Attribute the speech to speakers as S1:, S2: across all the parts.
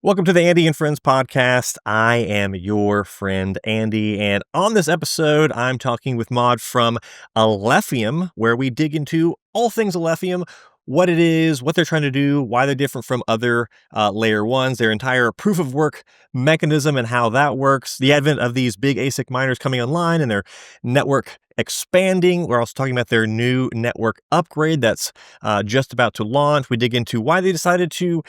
S1: Welcome to the Andy and Friends podcast. I am your friend, Andy, and on this episode, I'm talking with Maud from Alephium, where we dig into all things Alephium, what it is, what they're trying to do, why they're different from other layer ones, their entire proof of work mechanism and how that works, the advent of these big ASIC miners coming online and their network expanding. We're also talking about their new network upgrade that's just about to launch. We dig into why they decided to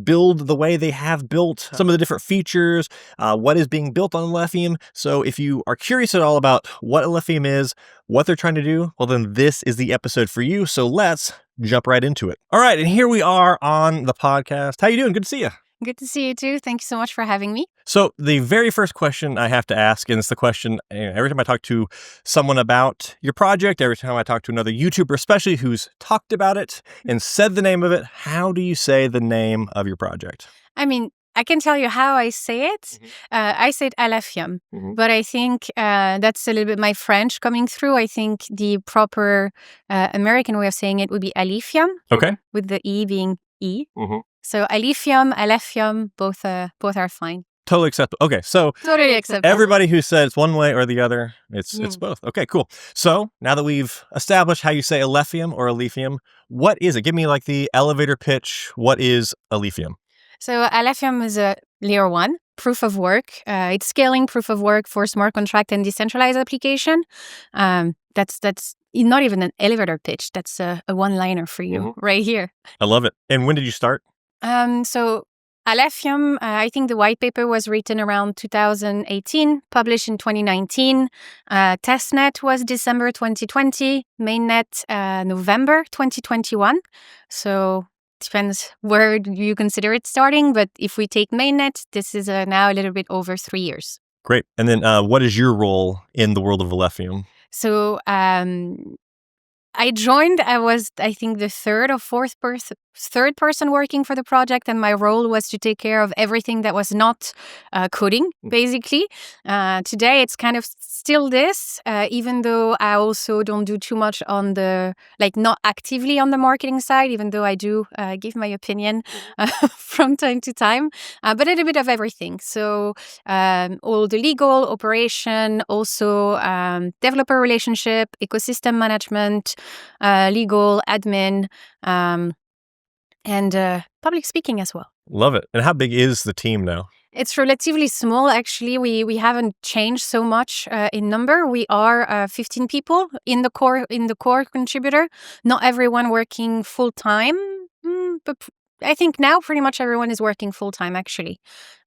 S1: build the way they have built, some of the different features, what is being built on Alephium. So if you are curious at all about what Alephium is, what they're trying to do, well, then this is the episode for you. So let's jump right into it. All right, and here we are on the podcast. How you doing? Good to see you.
S2: Good to see you too. Thank you so much for having me.
S1: So the very first question I have to ask, and it's the question every time I talk to someone about your project, every time I talk to another YouTuber, especially who's talked about it and said the name of it, how do you say the name of your project?
S2: I mean, I can tell you how I say it.
S1: Mm-hmm.
S2: I said Alephium, but I think that's a little bit my French coming through. I think the proper American way of saying it would be Alephium.
S1: Okay.
S2: With the E being E.
S1: Mm-hmm.
S2: So Alephium, both are fine.
S1: Totally acceptable. Okay, so
S2: Totally acceptable.
S1: everybody who said it's one way or the other, it's both. Okay, cool. So now that we've established how you say Alephium or Alephium, what is it? Give me like the elevator pitch. What is Alephium?
S2: So Alephium is a layer 1 proof of work. It's scaling proof of work for smart contract and decentralized application. That's not even an elevator pitch. That's a one-liner for you right here.
S1: I love it. And when did you start?
S2: So Alephium, I think the white paper was written around 2018, published in 2019. Testnet was December 2020, mainnet November 2021. So depends where you consider it starting, but if we take mainnet, this is now a little bit over 3 years.
S1: Great. And then what is your role in the world of Alephium?
S2: So I joined, I was, I think, the third person working for the project, and my role was to take care of everything that was not coding, basically. Today, it's kind of still this, even though I also don't do too much on the, not actively on the marketing side, even though I do give my opinion from time to time, but a little bit of everything. So all the legal, operation, also developer relationship, ecosystem management, legal, admin, and public speaking as well.
S1: Love it. And how big is the team now?
S2: It's relatively small, actually. We haven't changed so much in number. We are 15 people in the core contributor. Not everyone working full time, but I think now pretty much everyone is working full time, actually.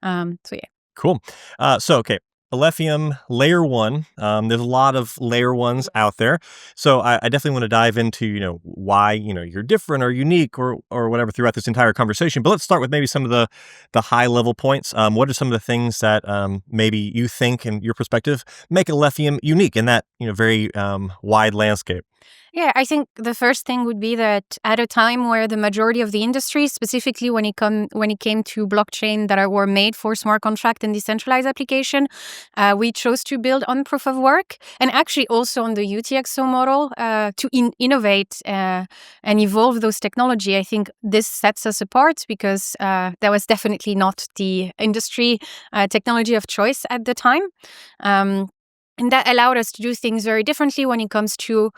S2: So yeah.
S1: Cool. Okay. Alephium layer 1. There's a lot of layer 1s out there. So I definitely want to dive into, why, you're different or unique or whatever throughout this entire conversation. But let's start with maybe some of the high level points. What are some of the things that maybe you think in your perspective make Alephium unique in that, very wide landscape?
S2: Yeah, I think the first thing would be that at a time where the majority of the industry, specifically when it came to blockchain that were made for smart contract and decentralized application, we chose to build on proof of work and actually also on the UTXO model to innovate and evolve those technology. I think this sets us apart because that was definitely not the industry technology of choice at the time. And that allowed us to do things very differently when it comes to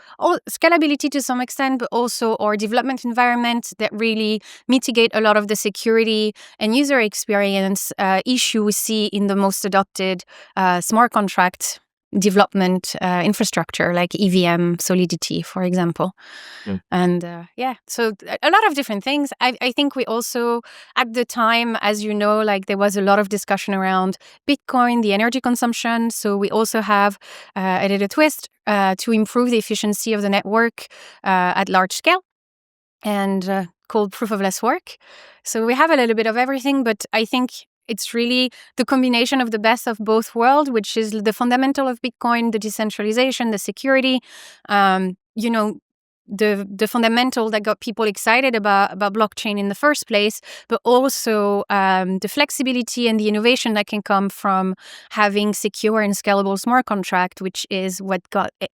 S2: scalability to some extent, but also our development environment that really mitigate a lot of the security and user experience issue we see in the most adopted smart contract development infrastructure like EVM, Solidity, for example. And so a lot of different things. I think we also, at the time, as you know, there was a lot of discussion around Bitcoin, the energy consumption. So we also have a little twist to improve the efficiency of the network at large scale and called proof of less work. So we have a little bit of everything, but I think it's really the combination of the best of both worlds, which is the fundamental of Bitcoin, the decentralization, the security, the fundamental that got people excited about blockchain in the first place, but also the flexibility and the innovation that can come from having secure and scalable smart contract, which is what got a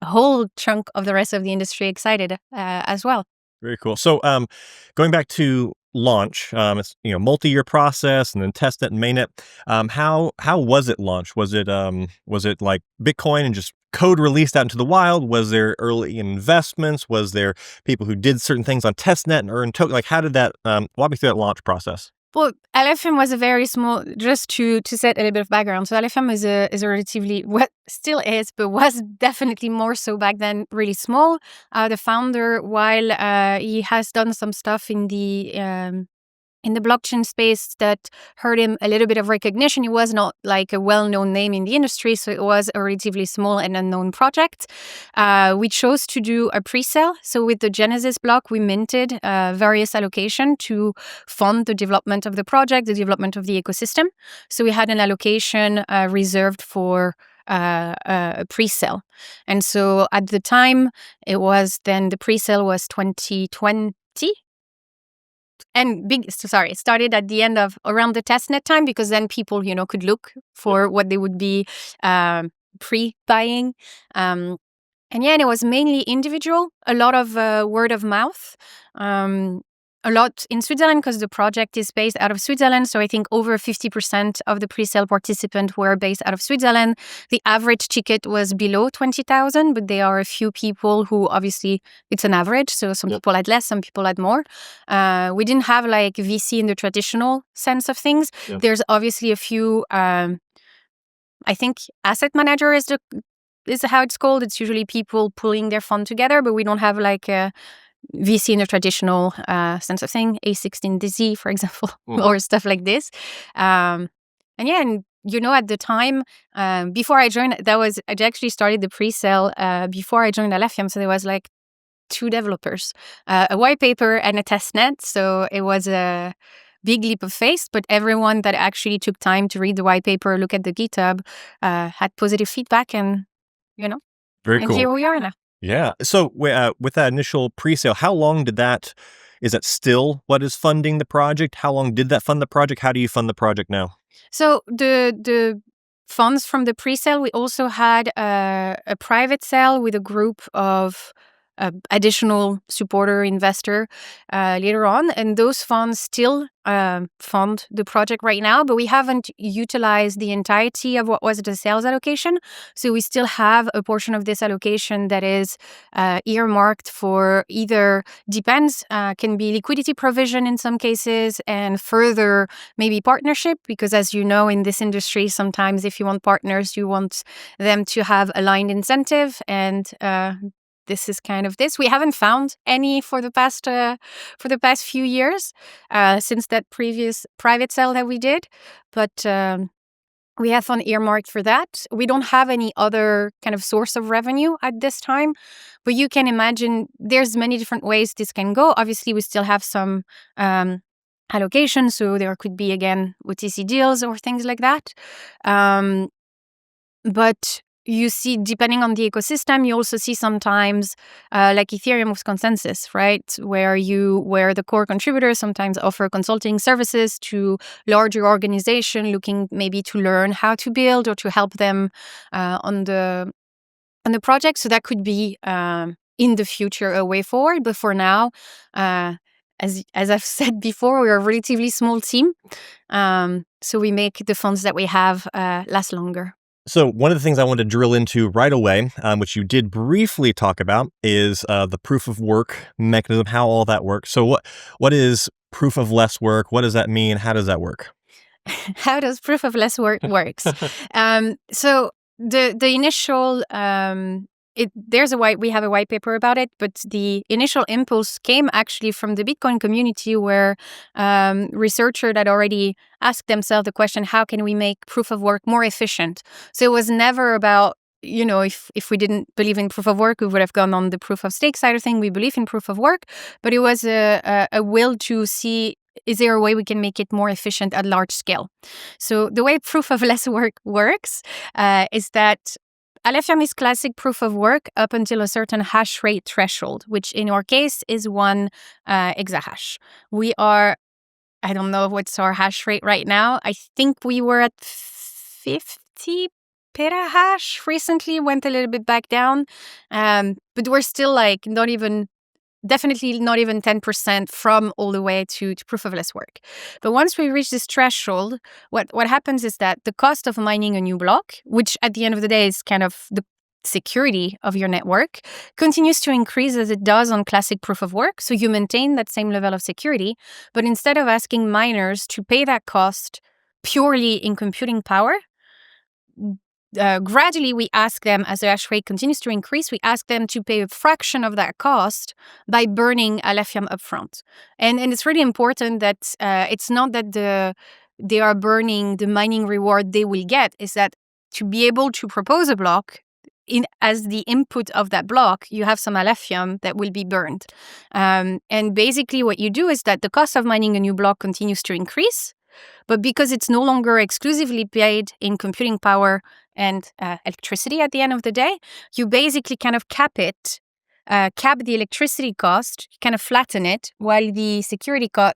S2: whole chunk of the rest of the industry excited as well.
S1: Very cool. So going back to launch, it's multi-year process, and then testnet and mainnet. How was it launched? Was it like Bitcoin and just code released out into the wild? Was there early investments? Was there people who did certain things on testnet and earned token? Like, how did that? Walk me through that launch process.
S2: Well, Alephium was a very small. Just to set a little bit of background. So Alephium is a relatively, what still is, but was definitely more so back then, really small. The founder, while he has done some stuff in the blockchain space that heard him a little bit of recognition, he was not like a well-known name in the industry, so it was a relatively small and unknown project. We chose to do a pre-sale. So with the Genesis block, we minted various allocation to fund the development of the project, the development of the ecosystem. So we had an allocation reserved for a pre-sale. And so at the time, the pre-sale was 2020. And it started at the end of around the testnet time, because then people, could look for what they would be pre-buying. And it was mainly individual, a lot of word of mouth, a lot in Switzerland because the project is based out of Switzerland. So I think over 50% of the pre-sale participants were based out of Switzerland. The average ticket was below 20,000, but there are a few people who obviously it's an average. So some people had less, some people had more. We didn't have like VC in the traditional sense of things. Yep. There's obviously a few, I think asset manager is how it's called. It's usually people pulling their fund together, but we don't have like a VC in the traditional sense of thing, ASIC in DZ, for example, or stuff like this. At the time, before I joined, I actually started the pre-sale before I joined Alephium. So there was like 2 developers, a white paper and a testnet. So it was a big leap of faith, but everyone that actually took time to read the white paper, look at the GitHub, had positive feedback, and
S1: very cool.
S2: And here we are now.
S1: Yeah. So with that initial pre-sale, how long is that still what is funding the project? How long did that fund the project? How do you fund the project now?
S2: So the funds from the pre-sale, we also had a private sale with a group of additional supporter investor later on, and those funds still fund the project right now, but we haven't utilized the entirety of what was the sales allocation. So we still have a portion of this allocation that is earmarked for either, depends, can be liquidity provision in some cases, and further maybe partnership, because as you know, in this industry, sometimes if you want partners, you want them to have aligned incentive, and this is kind of this. We haven't found any for the past few years since that previous private sale that we did, but we have fund earmarked for that. We don't have any other kind of source of revenue at this time, but you can imagine there's many different ways this can go. Obviously, we still have some allocation, so there could be again OTC deals or things like that. But you see, depending on the ecosystem, you also see sometimes like Ethereum with consensus, right? Where the core contributors sometimes offer consulting services to larger organizations looking maybe to learn how to build or to help them on the project. So that could be in the future a way forward. But for now, as I've said before, we're a relatively small team. So we make the funds that we have last longer.
S1: So one of the things I want to drill into right away, which you did briefly talk about, is the proof of work mechanism, how all that works. So what is proof of less work? What does that mean? How does that work?
S2: How does proof of less work works? So the initial we have a white paper about it, but the initial impulse came actually from the Bitcoin community, where researchers had already asked themselves the question, how can we make proof of work more efficient? So it was never about, if we didn't believe in proof of work, we would have gone on the proof of stake side of thing. We believe in proof of work, but it was a will to see, is there a way we can make it more efficient at large scale? So the way proof of less work works is that Alephium is classic proof of work up until a certain hash rate threshold, which in our case is 1 exahash. We are, I don't know what's our hash rate right now. I think we were at 50 petahash recently, went a little bit back down. But we're still like not even definitely not even 10% from all the way to proof-of-less work. But once we reach this threshold, what happens is that the cost of mining a new block, which at the end of the day is kind of the security of your network, continues to increase as it does on classic proof of work. So you maintain that same level of security, but instead of asking miners to pay that cost purely in computing power, gradually we ask them, as the hash rate continues to increase, we ask them to pay a fraction of that cost by burning Alephium upfront. And it's really important that it's not that they are burning the mining reward they will get, is that to be able to propose a block, as the input of that block, you have some Alephium that will be burned. And basically what you do is that the cost of mining a new block continues to increase, but because it's no longer exclusively paid in computing power and electricity at the end of the day, you basically kind of cap the electricity cost, kind of flatten it, while the security cost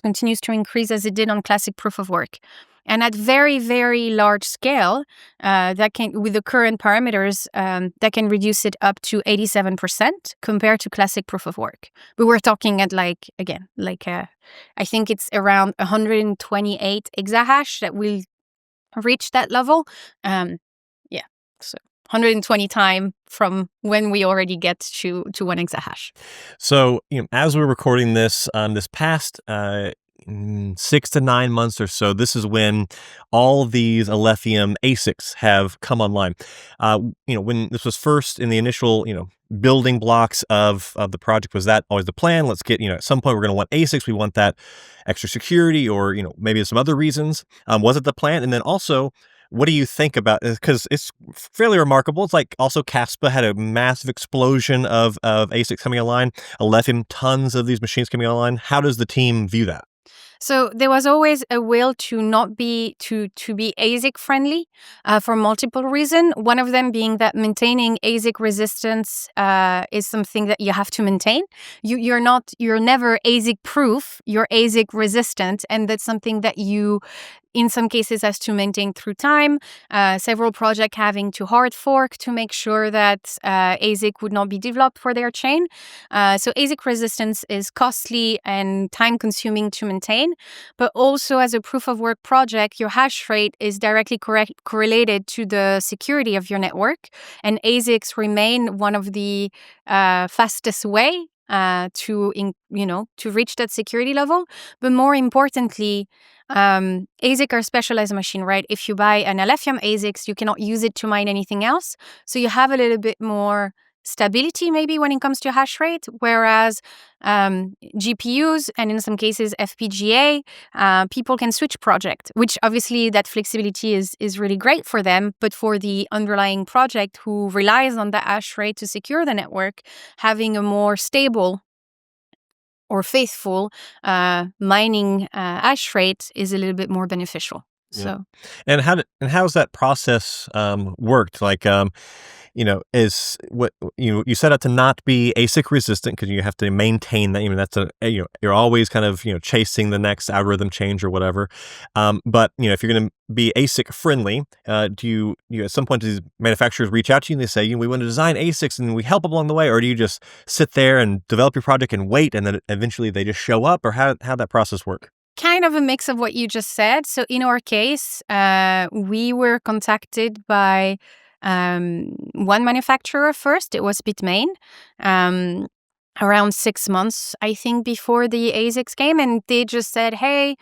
S2: continues to increase as it did on classic proof of work. And at very, very large scale, that can, with the current parameters, that can reduce it up to 87% compared to classic proof of work. But we're talking at I think it's around 128 exahash that will reach that level. So 120 times from when we already get to 1 exahash.
S1: So, as we're recording this, this past 6 to 9 months or so, this is when all these Alephium ASICs have come online. When this was first in the initial, building blocks of the project, was that always the plan? Let's get, at some point we're going to want ASICs. We want that extra security, or, maybe some other reasons. Was it the plan? And then also, what do you think about it? Because it's fairly remarkable. It's like also Caspa had a massive explosion of ASICs coming online. Alephium, tons of these machines coming online. How does the team view that?
S2: So there was always a will to not be to be ASIC friendly for multiple reasons. One of them being that maintaining ASIC resistance is something that you have to maintain. You're never ASIC proof. You're ASIC resistant, and that's something that you, in some cases, has to maintain through time. Several projects having to hard fork to make sure that ASIC would not be developed for their chain. So ASIC resistance is costly and time consuming to maintain. But also, as a proof of work project, your hash rate is directly correlated to the security of your network. And ASICs remain one of the fastest way to reach that security level. But more importantly, ASIC are specialized machine, right? If you buy an Alephium ASICs, you cannot use it to mine anything else. So you have a little bit more stability maybe when it comes to hash rate, whereas GPUs and in some cases FPGA, people can switch project, which obviously that flexibility is really great for them. But for the underlying project who relies on the hash rate to secure the network, having a more stable or faithful mining hash rate is a little bit more beneficial.
S1: Yeah.
S2: So,
S1: and how's that process worked? Like, is what you set out to not be ASIC resistant because you have to maintain that. That's you're always kind of chasing the next algorithm change or whatever. But if you're going to be ASIC friendly, do you at some point do these manufacturers reach out to you and they say, we want to design ASICs and we help along the way, or do you just sit there and develop your project and wait and then eventually they just show up, or how'd that process work?
S2: Kind of a mix of what you just said. So in our case, we were contacted by one manufacturer first. It was Bitmain, around 6 months, I think, before the ASICs came. And they just said, hey,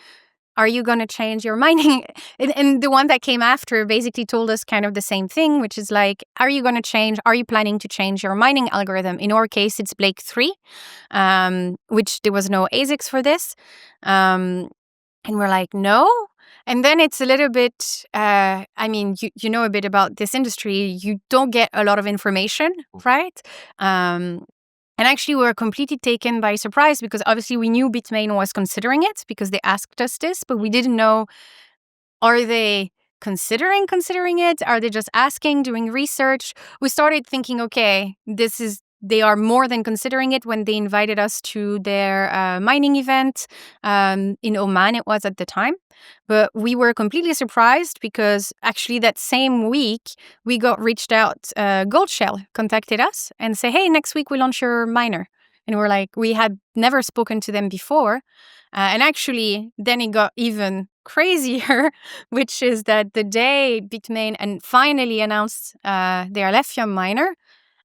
S2: are you going to change your mining? And the one that came after basically told us kind of the same thing, which is like, are you planning to change your mining algorithm? In our case, it's Blake 3, which there was no ASICs for this. And we're like, no. And then it's a little bit, you know a bit about this industry. You don't get a lot of information, right? And actually, we were completely taken by surprise because obviously we knew Bitmain was considering it because they asked us this, but we didn't know, are they considering it? Are they just asking, doing research? We started thinking, okay, this is they are more than considering it when they invited us to their mining event in Oman, it was at the time. But we were completely surprised because actually that same week, we got reached out. Goldshell contacted us and say, hey, next week we launch your miner. And we're like, we had never spoken to them before. And actually, then it got even crazier, which is that the day Bitmain and finally announced their Alephium miner,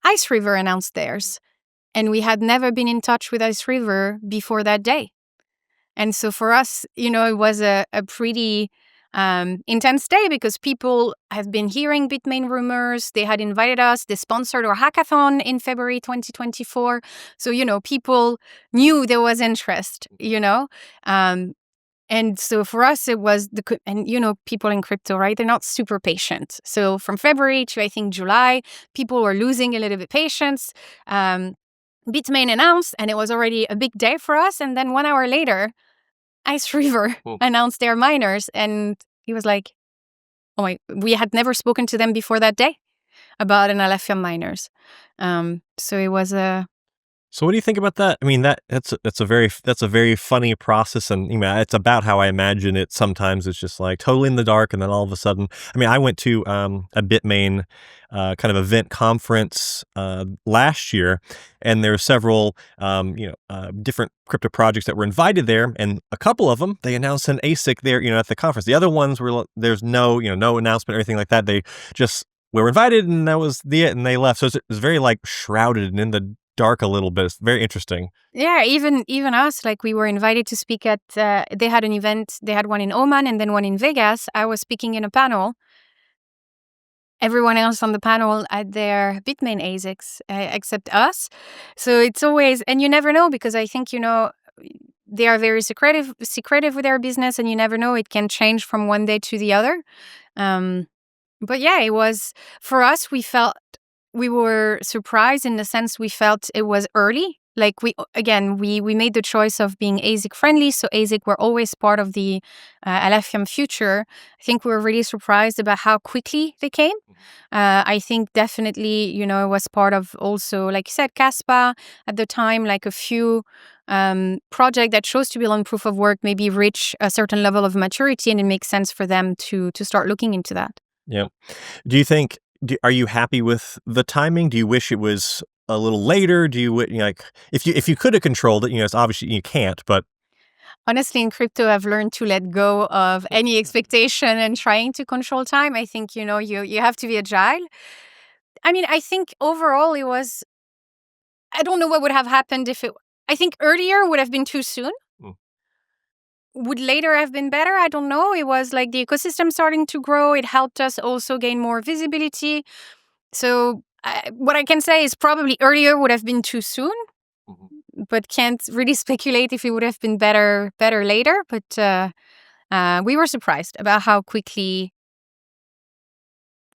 S2: Ice River announced theirs. And we had never been in touch with Ice River before that day. And so for us, it was a pretty intense day because people have been hearing Bitmain rumors. They had invited us. They sponsored our hackathon in February 2024. So, people knew there was interest, and so for us, it was people in crypto, right? They're not super patient. So from February to, I think, July, people were losing a little bit patience. Bitmain announced, and it was already a big day for us. And then 1 hour later, Ice River announced their miners, and he was like, "Oh my!" We had never spoken to them before that day about an Alephium miners. So it was a.
S1: So what do you think about that? I mean, that's a very funny process, and it's about how I imagine it. Sometimes it's just like totally in the dark, and then all of a sudden, I mean, I went to a Bitmain kind of event conference last year, and there were several different crypto projects that were invited there, and a couple of them they announced an ASIC there, at the conference. The other ones were there's no announcement or anything like that. They just were invited, and that was it, and they left. So it was very like shrouded and in the dark a little bit. It's very interesting.
S2: Yeah, even us, like we were invited to speak at, they had an event, they had one in Oman and then one in Vegas. I was speaking in a panel. Everyone else on the panel had their Bitmain ASICs, except us. So it's always, and you never know because I think, they are very secretive with their business, and you never know, it can change from one day to the other. But yeah, it was, for us, we were surprised in the sense we felt it was early. Like we made the choice of being ASIC friendly. So ASIC were always part of the Alephium future. I think we were really surprised about how quickly they came. I think definitely, it was part of also, like you said, Caspa at the time, like a few project that chose to build on proof of work maybe reach a certain level of maturity, and it makes sense for them to start looking into that.
S1: Yeah. Do you think? Are you happy with the timing? Do you wish it was a little later? Do you like if you could have controlled it? It's obviously you can't, but
S2: honestly, in crypto, I've learned to let go of any expectation and trying to control time. I think you have to be agile. I mean, I think overall it was. I don't know what would have happened if it. I think earlier would have been too soon. Would later have been better? I don't know. It was like the ecosystem starting to grow. It helped us also gain more visibility. So what I can say is probably earlier would have been too soon, but can't really speculate if it would have been better later. But we were surprised about how quickly,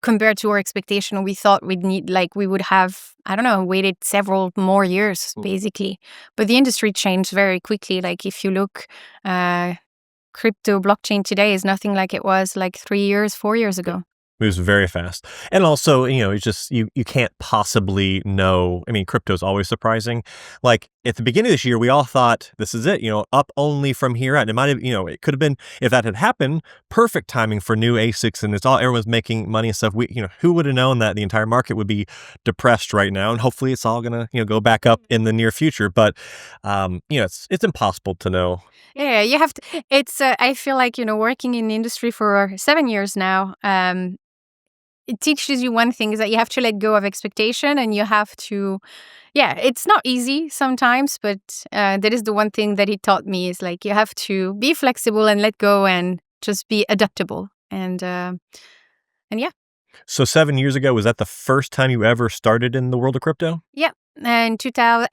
S2: compared to our expectation, we thought we would have, I don't know, waited several more years, basically. But the industry changed very quickly. Like if you look, crypto blockchain today is nothing like it was like 3 years, 4 years ago.
S1: Moves very fast. And also, it's just you can't possibly know. I mean, crypto is always surprising. Like at the beginning of this year, we all thought this is it, up only from here out. And it might have, it could have been, if that had happened, perfect timing for new ASICs, and everyone's making money and stuff. Who would have known that the entire market would be depressed right now? And hopefully it's all gonna, go back up in the near future. But, it's impossible to know.
S2: Yeah, you have to. It's. I feel like working in the industry for 7 years now. It teaches you one thing, is that you have to let go of expectation, and you have to. Yeah, it's not easy sometimes, but that is the one thing that he taught me, is like you have to be flexible and let go and just be adaptable. And yeah.
S1: So 7 years ago, was that the first time you ever started in the world of crypto?
S2: Yeah. And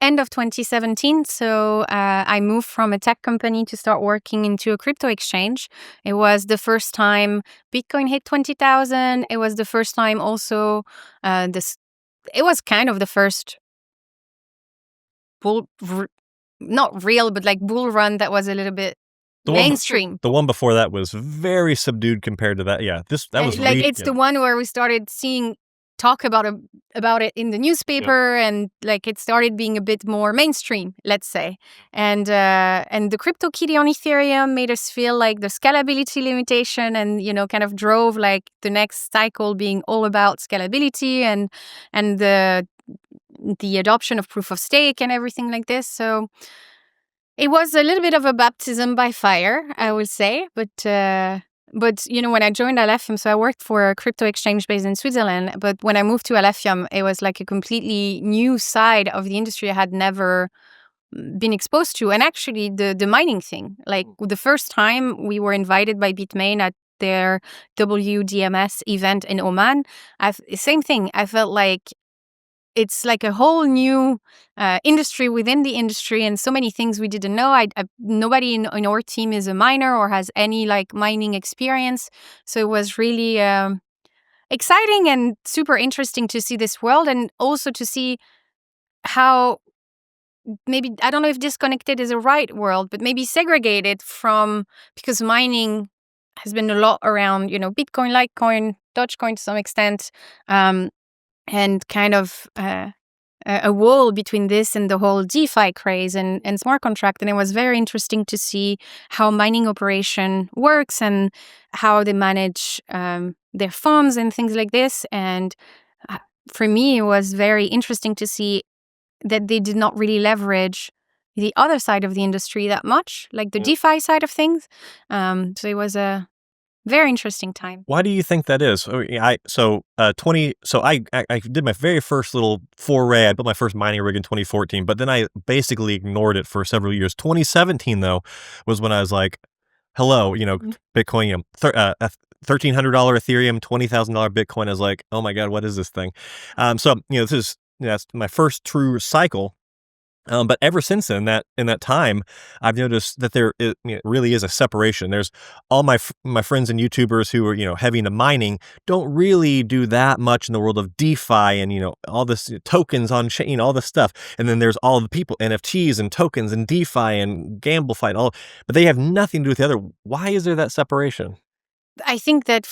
S2: end of 2017, so I moved from a tech company to start working into a crypto exchange. It was the first time Bitcoin hit 20,000. It was the first time also it was kind of the first not real, but like bull run that was a little bit mainstream.
S1: The one before that was very subdued compared to that. Yeah, that was
S2: like it's the one where we started seeing talk about it in the newspaper, and like it started being a bit more mainstream, let's say. And the crypto kitty on Ethereum made us feel like the scalability limitation, and kind of drove like the next cycle being all about scalability and the adoption of proof of stake and everything like this. So it was a little bit of a baptism by fire, I would say. But when I joined Alephium, so I worked for a crypto exchange based in Switzerland. But when I moved to Alephium, it was like a completely new side of the industry I had never been exposed to. And actually, the mining thing, like the first time we were invited by Bitmain at their WDMS event in Oman, same thing. I felt like it's like a whole new industry within the industry, and so many things we didn't know. Nobody in our team is a miner or has any like mining experience, so it was really exciting and super interesting to see this world, and also to see how maybe, I don't know if disconnected is a right word, but maybe segregated from, because mining has been a lot around Bitcoin, Litecoin, Dogecoin to some extent. And kind of a wall between this and the whole DeFi craze and smart contract. And it was very interesting to see how mining operation works and how they manage their funds and things like this. And for me, it was very interesting to see that they did not really leverage the other side of the industry that much, like the DeFi side of things. So it was a very interesting time.
S1: Why do you think that is? I did my very first little foray. I built my first mining rig in 2014, but then I basically ignored it for several years. 2017 though was when I was like, hello, Bitcoin, $1,300 Ethereum, $20,000 Bitcoin. I was like, oh my God, what is this thing? That's my first true cycle. But ever since then, in that time, I've noticed that it really is a separation. There's all my friends and YouTubers who are heavy into mining don't really do that much in the world of DeFi and all this tokens on chain, all this stuff. And then there's all the people, NFTs and tokens and DeFi and GambleFi and all, but they have nothing to do with the other. Why is there that separation?
S2: I think that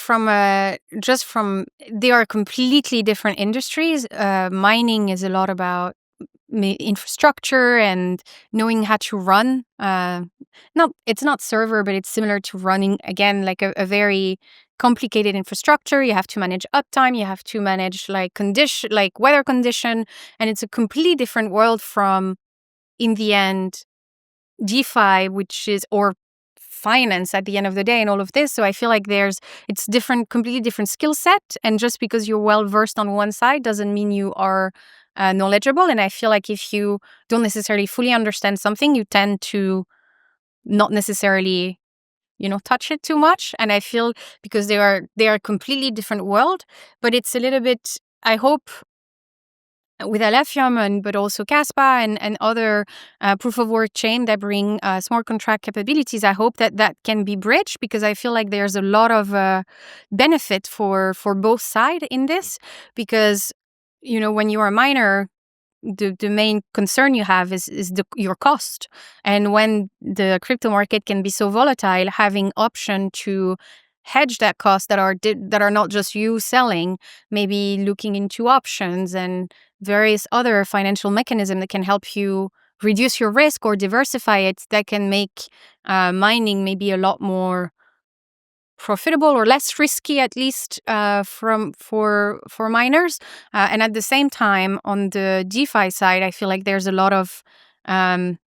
S2: they are completely different industries. Mining is a lot about infrastructure and knowing how to run. It's not server, but it's similar to running, again, like a very complicated infrastructure. You have to manage uptime, you have to manage like weather condition, and it's a completely different world from, in the end, DeFi, which is, or finance at the end of the day, and all of this. So I feel like it's completely different skill set, and just because you're well versed on one side doesn't mean you are knowledgeable. And I feel like if you don't necessarily fully understand something, you tend to not necessarily touch it too much. And I feel, because they are completely different world, but it's a little bit, I hope, with Alephium but also Caspa and other proof of work chain that bring smart contract capabilities, I hope that can be bridged, because I feel like there's a lot of benefit for both sides in this. Because when you are a miner, the main concern you have is your cost. And when the crypto market can be so volatile, having option to hedge that cost that are not just you selling, maybe looking into options and various other financial mechanisms that can help you reduce your risk or diversify it, that can make mining maybe a lot more profitable or less risky, at least for miners. And at the same time, on the DeFi side, I feel like there's a lot of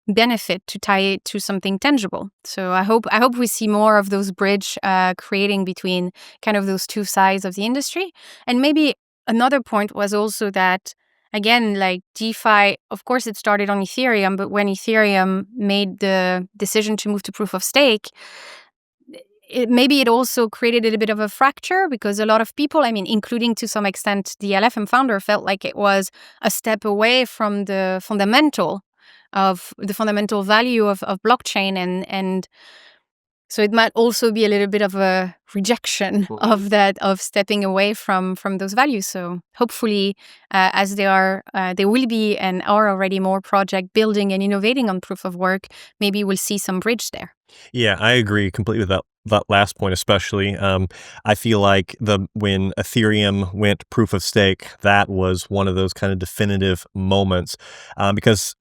S2: benefit to tie it to something tangible. So I hope we see more of those bridge creating between kind of those two sides of the industry. And maybe another point was also that, again, like DeFi, of course, it started on Ethereum, but when Ethereum made the decision to move to proof of stake, maybe it also created a bit of a fracture, because a lot of people, including to some extent the LFM founder, felt like it was a step away from the fundamental value of blockchain, and so it might also be a little bit of a rejection of that, of stepping away from those values. So hopefully, as there will be and are already more project building and innovating on proof of work, maybe we'll see some bridge there.
S1: Yeah, I agree completely with that. that last point especially. I feel like when Ethereum went proof of stake, that was one of those kind of definitive moments, because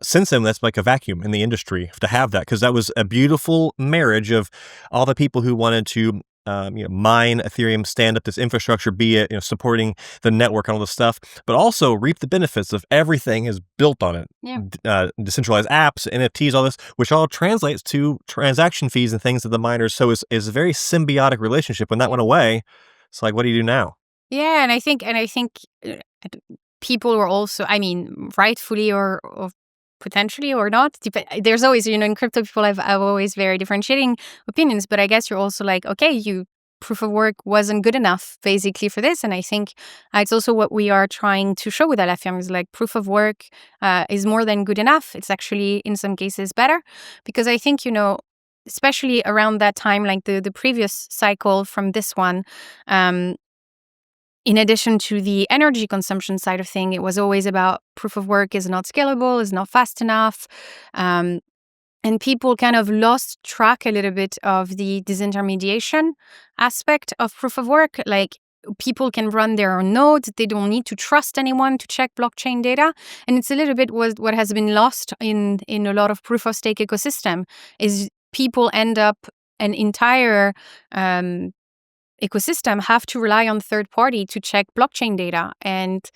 S1: since then that's like a vacuum in the industry to have that, because that was a beautiful marriage of all the people who wanted to. Mine Ethereum, stand up this infrastructure, be it supporting the network and all this stuff, but also reap the benefits of everything is built on it.
S2: Yeah.
S1: Decentralized apps, NFTs, all this, which all translates to transaction fees and things to the miners. So is a very symbiotic relationship. When that went away, it's like, what do you do now?
S2: Yeah, and I think uh, people were also, I mean, rightfully or potentially or not. There's always, in crypto, people have always very differentiating opinions. But I guess you're also like, okay, proof of work wasn't good enough basically for this, and I think it's also what we are trying to show with Alephium is like proof of work is more than good enough. It's actually in some cases better, because I think especially around that time, like the previous cycle from this one. In addition to the energy consumption side of thing, it was always about proof of work is not scalable, is not fast enough. And people kind of lost track a little bit of the disintermediation aspect of proof of work. Like, people can run their own nodes. They don't need to trust anyone to check blockchain data. And it's a little bit what has been lost in a lot of proof of stake ecosystem is people end up an entire ecosystem have to rely on third party to check blockchain data. And,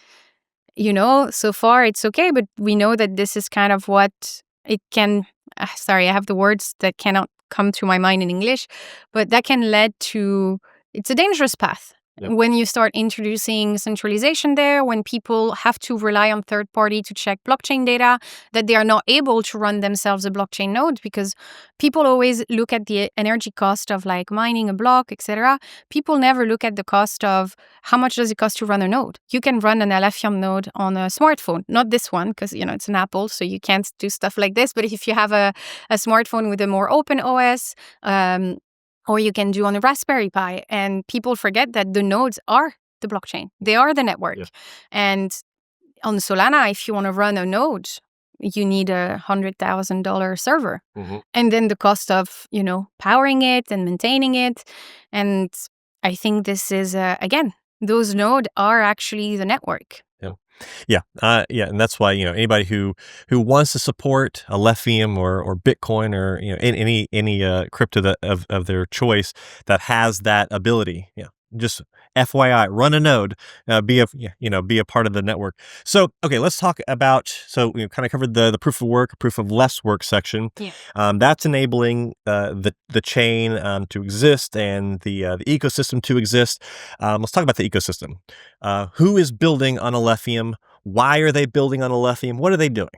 S2: so far it's okay, but we know that this is kind of what it can, sorry, I have the words that cannot come to my mind in English, but that can lead to, it's a dangerous path.
S1: Yep.
S2: When you start introducing centralization there, when people have to rely on third party to check blockchain data, that they are not able to run themselves a blockchain node, because people always look at the energy cost of like mining a block, etc. People never look at the cost of how much does it cost to run a node. You can run an Alephium node on a smartphone, not this one, because it's an Apple, so you can't do stuff like this. But if you have a smartphone with a more open OS, or you can do on a Raspberry Pi, and people forget that the nodes are the blockchain. They are the network. Yeah. And on Solana, if you want to run a node, you need $100,000 server. Mm-hmm. And then the cost of, powering it and maintaining it. And I think this is, again, those nodes are actually the network.
S1: Yeah. And that's why, anybody who wants to support Alephium or Bitcoin or, any crypto of their choice that has that ability. Yeah. Just FYI, run a node, be a part of the network. So, okay, let's talk about, so we kind of covered the proof of work, proof of less work section.
S2: Yeah.
S1: That's enabling the chain to exist and the ecosystem to exist. Let's talk about the ecosystem. Who is building on Alephium? Why are they building on Alephium? What are they doing?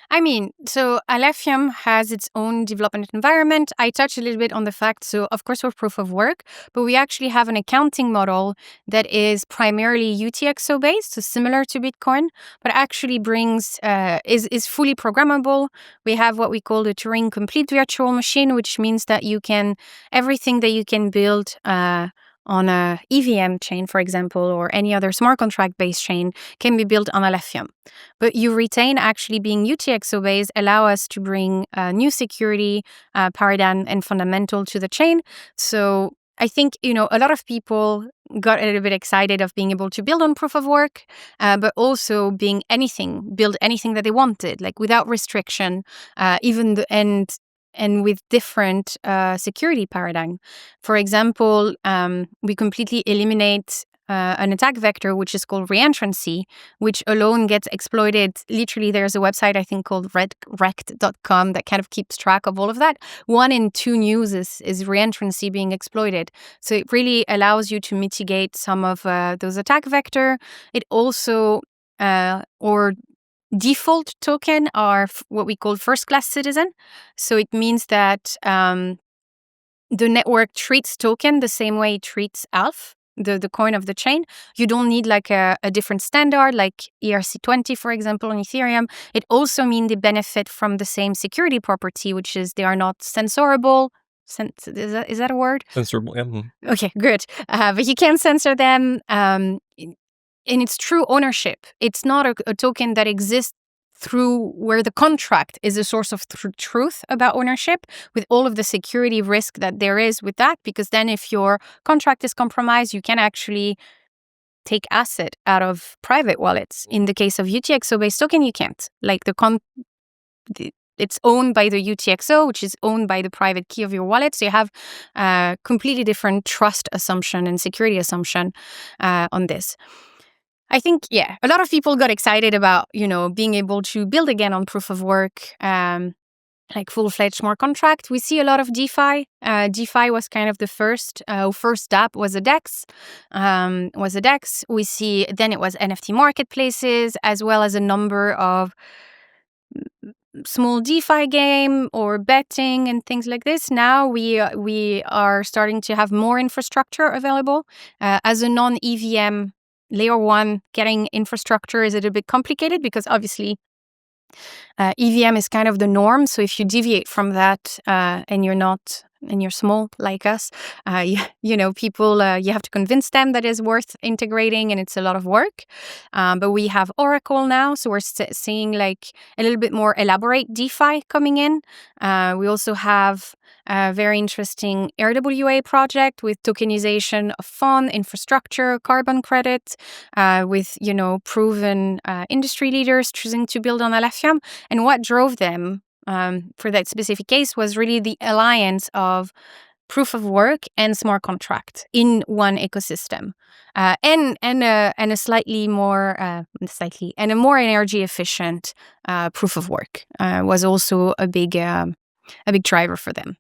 S2: I mean, so Alephium has its own development environment. I touched a little bit on the fact, so of course we're proof of work, but we actually have an accounting model that is primarily UTXO based, so similar to Bitcoin, but actually brings, is fully programmable. We have what we call the Turing complete virtual machine, which means that everything that you can build, on a EVM chain, for example, or any other smart contract-based chain can be built on Alephium. But you retain actually being UTXO-based, allow us to bring a new security paradigm and fundamental to the chain. So I think, a lot of people got a little bit excited of being able to build on proof of work, but also build anything that they wanted, like without restriction, and with different security paradigm. For example, we completely eliminate an attack vector, which is called reentrancy, which alone gets exploited. Literally, there's a website, I think, called rect.com that kind of keeps track of all of that. 1 in 2 news is reentrancy being exploited. So it really allows you to mitigate some of those attack vector. It also, or default token are what we call first-class citizen. So it means that the network treats token the same way it treats ALF, the coin of the chain. You don't need like a different standard like ERC20, for example, on Ethereum. It also means they benefit from the same security property, which is they are not censorable. Is that a word?
S1: Censorable, yeah. Mm-hmm.
S2: Okay, good. But you can censor them. And it's true ownership. It's not a token that exists where the contract is a source of truth about ownership, with all of the security risk that there is with that, because then if your contract is compromised, you can actually take asset out of private wallets. In the case of UTXO-based token, you can't. Like it's owned by the UTXO, which is owned by the private key of your wallet. So you have a completely different trust assumption and security assumption on this. I think, a lot of people got excited about, being able to build again on proof of work, like full-fledged smart contract. We see a lot of DeFi. DeFi was kind of the first step was a DEX. We see, then it was NFT marketplaces, as well as a number of small DeFi game or betting and things like this. Now we are starting to have more infrastructure available. As a non-EVM layer one, getting infrastructure is a little bit complicated because obviously EVM is kind of the norm. So if you deviate from that and you're small like us, people, you have to convince them that it's worth integrating, and it's a lot of work. But we have Oracle now, so we're seeing like a little bit more elaborate DeFi coming in. We also have a very interesting RWA project with tokenization of fund, infrastructure, carbon credit, with, proven industry leaders choosing to build on Alephium. And what drove them for that specific case was really the alliance of proof of work and smart contract in one ecosystem, and a slightly more and a more energy efficient proof of work was also a big driver for them.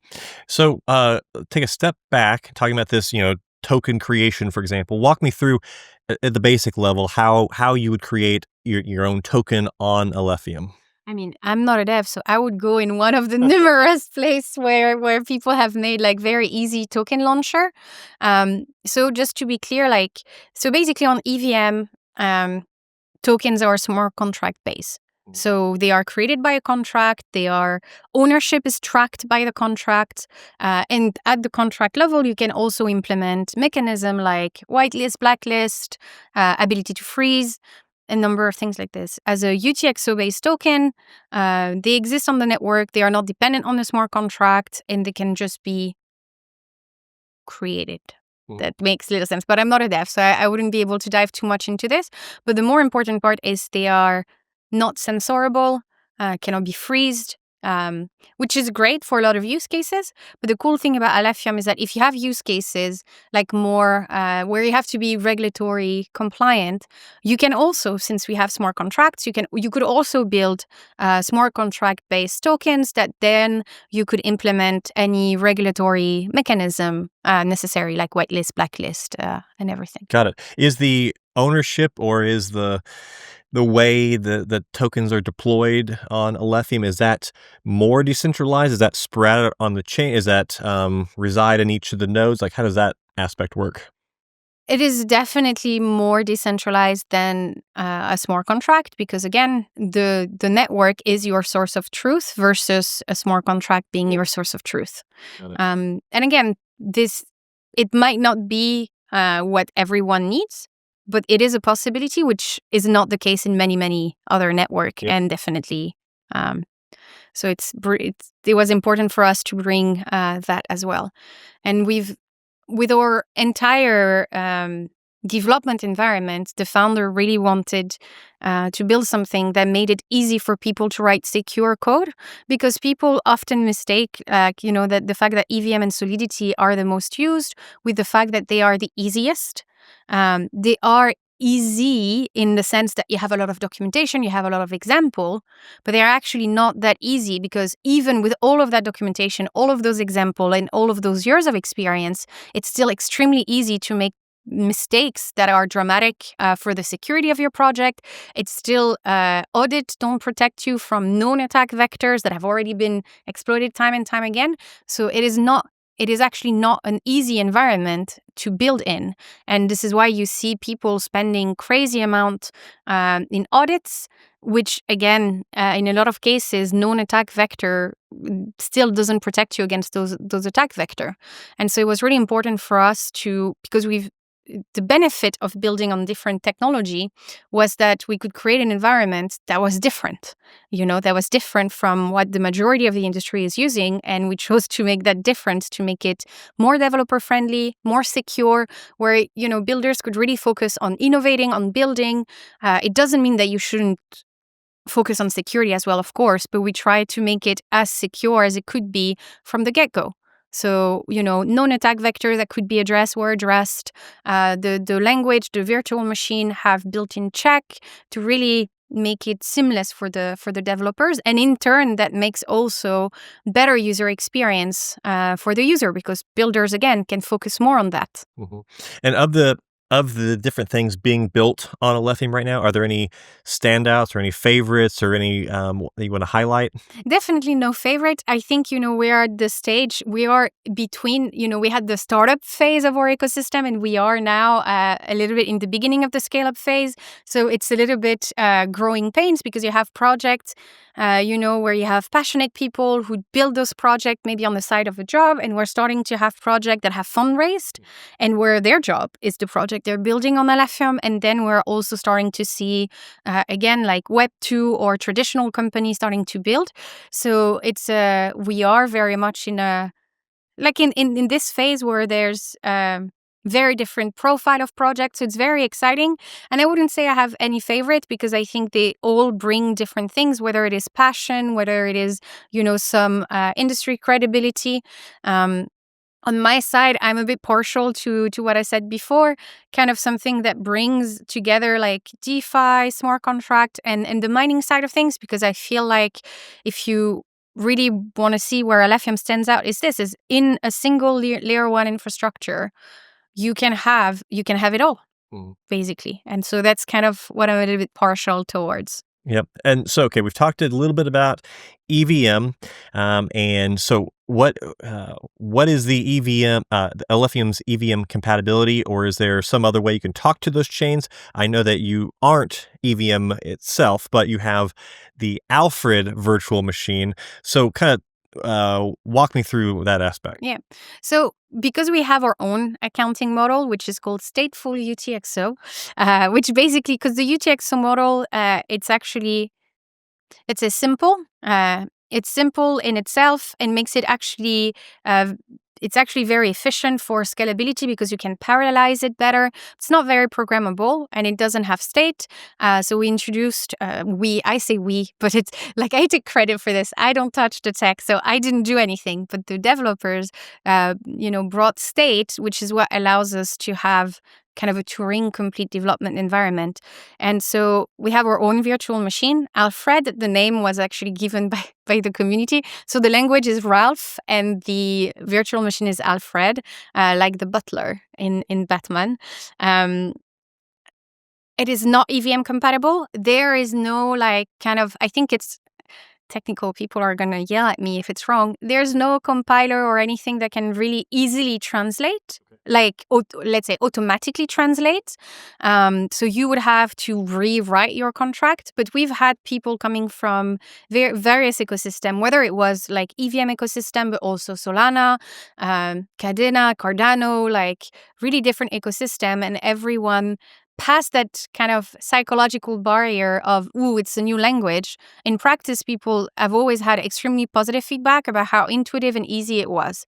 S1: So take a step back, talking about this, token creation, for example. Walk me through at the basic level how you would create your own token on Alephium.
S2: I mean, I'm not a dev, so I would go in one of the numerous places where people have made like very easy token launcher. So just to be clear, so basically on EVM, tokens are smart contract based. So they are created by a contract. Ownership is tracked by the contract, and at the contract level, you can also implement mechanism like whitelist, blacklist, ability to freeze, a number of things like this. As a UTXO-based token, they exist on the network. They are not dependent on the smart contract, and they can just be created. That makes little sense. But I'm not a dev, so I wouldn't be able to dive too much into this. But the more important part is they are not censorable, cannot be freezed, which is great for a lot of use cases. But the cool thing about Alephium is that if you have use cases like more where you have to be regulatory compliant, you can also, since we have smart contracts, you could also build smart contract based tokens that then you could implement any regulatory mechanism necessary, like whitelist, blacklist, and everything.
S1: Got it. Is the ownership, or is the way the tokens are deployed on Alephium, is that more decentralized? Is that spread out on the chain? Is that reside in each of the nodes? Like, how does that aspect work?
S2: It is definitely more decentralized than a smart contract because, again, the network is your source of truth versus a smart contract being your source of truth. And again, it might not be what everyone needs, but it is a possibility, which is not the case in many, many other networks, and definitely. So it was important for us to bring that as well. And with our entire development environment, the founder really wanted to build something that made it easy for people to write secure code, because people often mistake, that the fact that EVM and Solidity are the most used with the fact that they are the easiest. They are easy in the sense that you have a lot of documentation, you have a lot of example, but they're actually not that easy, because even with all of that documentation, all of those example, and all of those years of experience, it's still extremely easy to make mistakes that are dramatic for the security of your project. It's still audits don't protect you from known attack vectors that have already been exploited time and time again. So it is actually not an easy environment to build in. And this is why you see people spending crazy amount in audits, which again, in a lot of cases, known attack vector still doesn't protect you against those attack vector. And so it was really important for us because the benefit of building on different technology was that we could create an environment that was different, that was different from what the majority of the industry is using. And we chose to make that difference, to make it more developer friendly, more secure, where, builders could really focus on innovating, on building. It doesn't mean that you shouldn't focus on security as well, of course, but we try to make it as secure as it could be from the get-go. So, known attack vector that could be addressed were addressed. The language, the virtual machine have built-in check to really make it seamless for the developers. And in turn, that makes also better user experience for the user, because builders, again, can focus more on that.
S1: Mm-hmm. And of the different things being built on Alephium right now, are there any standouts or any favorites or any that you want to highlight?
S2: Definitely no favorite. I think, we are at the stage, we are between, we had the startup phase of our ecosystem, and we are now a little bit in the beginning of the scale-up phase. So it's a little bit growing pains, because you have projects, where you have passionate people who build those projects maybe on the side of a job, and we're starting to have projects that have fundraised and where their job is the project they're building on Alephium. And then we're also starting to see, again, like Web 2 or traditional companies starting to build. So it's we are very much in a, like in this phase where there's very different profile of projects. So it's very exciting. And I wouldn't say I have any favorite, because I think they all bring different things, whether it is passion, whether it is, some industry credibility. On my side, I'm a bit partial to what I said before, kind of something that brings together like DeFi, smart contract, and the mining side of things, because I feel like if you really want to see where Alephium stands out, is in a single layer one infrastructure, you can have it all, basically. And so that's kind of what I'm a little bit partial towards.
S1: Yep. And so, okay, we've talked a little bit about EVM, and so what is the EVM, the Alephium's EVM compatibility, or is there some other way you can talk to those chains? I know that you aren't EVM itself, but you have the Alfred virtual machine. So, kind of walk me through that aspect.
S2: Yeah. So because we have our own accounting model, which is called stateful UTXO, which basically, because the UTXO model, it's a simple. It's simple in itself and makes it actually, it's actually very efficient for scalability, because you can parallelize it better. It's not very programmable, and it doesn't have state. So we introduced, I say we, but it's like I take credit for this. I don't touch the tech, so I didn't do anything. But the developers, brought state, which is what allows us to have kind of a Turing complete development environment. And so we have our own virtual machine. Alfred, the name was actually given by the community. So the language is Ralph and the virtual machine is Alfred, like the butler in Batman. It is not EVM compatible. There is no I think it's technical people are going to yell at me if it's wrong. There's no compiler or anything that can really easily translate, let's say automatically translate. So you would have to rewrite your contract. But we've had people coming from various ecosystems, whether it was like EVM ecosystem, but also Solana, Cadena, Cardano, like really different ecosystem, and everyone past that kind of psychological barrier of, ooh, it's a new language. In practice, people have always had extremely positive feedback about how intuitive and easy it was.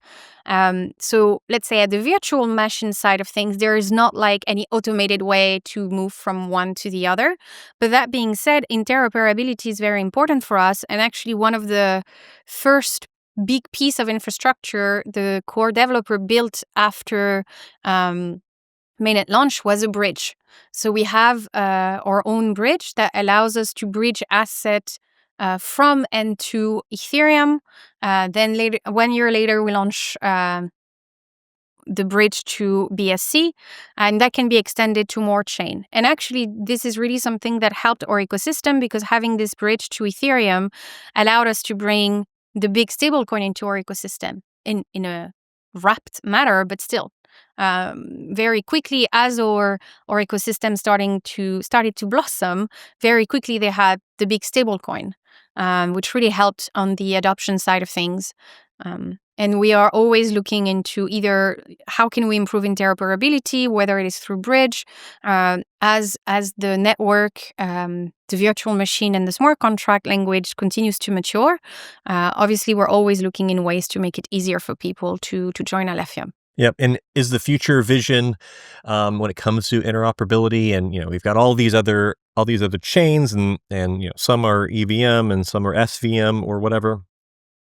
S2: So let's say at the virtual machine side of things, there is not like any automated way to move from one to the other. But that being said, interoperability is very important for us. And actually one of the first big piece of infrastructure the core developer built after mainnet launch was a bridge. So we have our own bridge that allows us to bridge asset from and to Ethereum. Then later, 1 year later, we launch the bridge to BSC, and that can be extended to more chain. And actually, this is really something that helped our ecosystem, because having this bridge to Ethereum allowed us to bring the big stablecoin into our ecosystem in a wrapped manner, but still. Very quickly, as our ecosystem started to blossom, very quickly they had the big stablecoin, which really helped on the adoption side of things. And we are always looking into either how can we improve interoperability, whether it is through bridge, as the network, the virtual machine, and the smart contract language continues to mature. Obviously, we're always looking in ways to make it easier for people to join Alephium.
S1: Yep. And is the future vision, when it comes to interoperability, and we've got all these other chains, and some are EVM and some are SVM or whatever,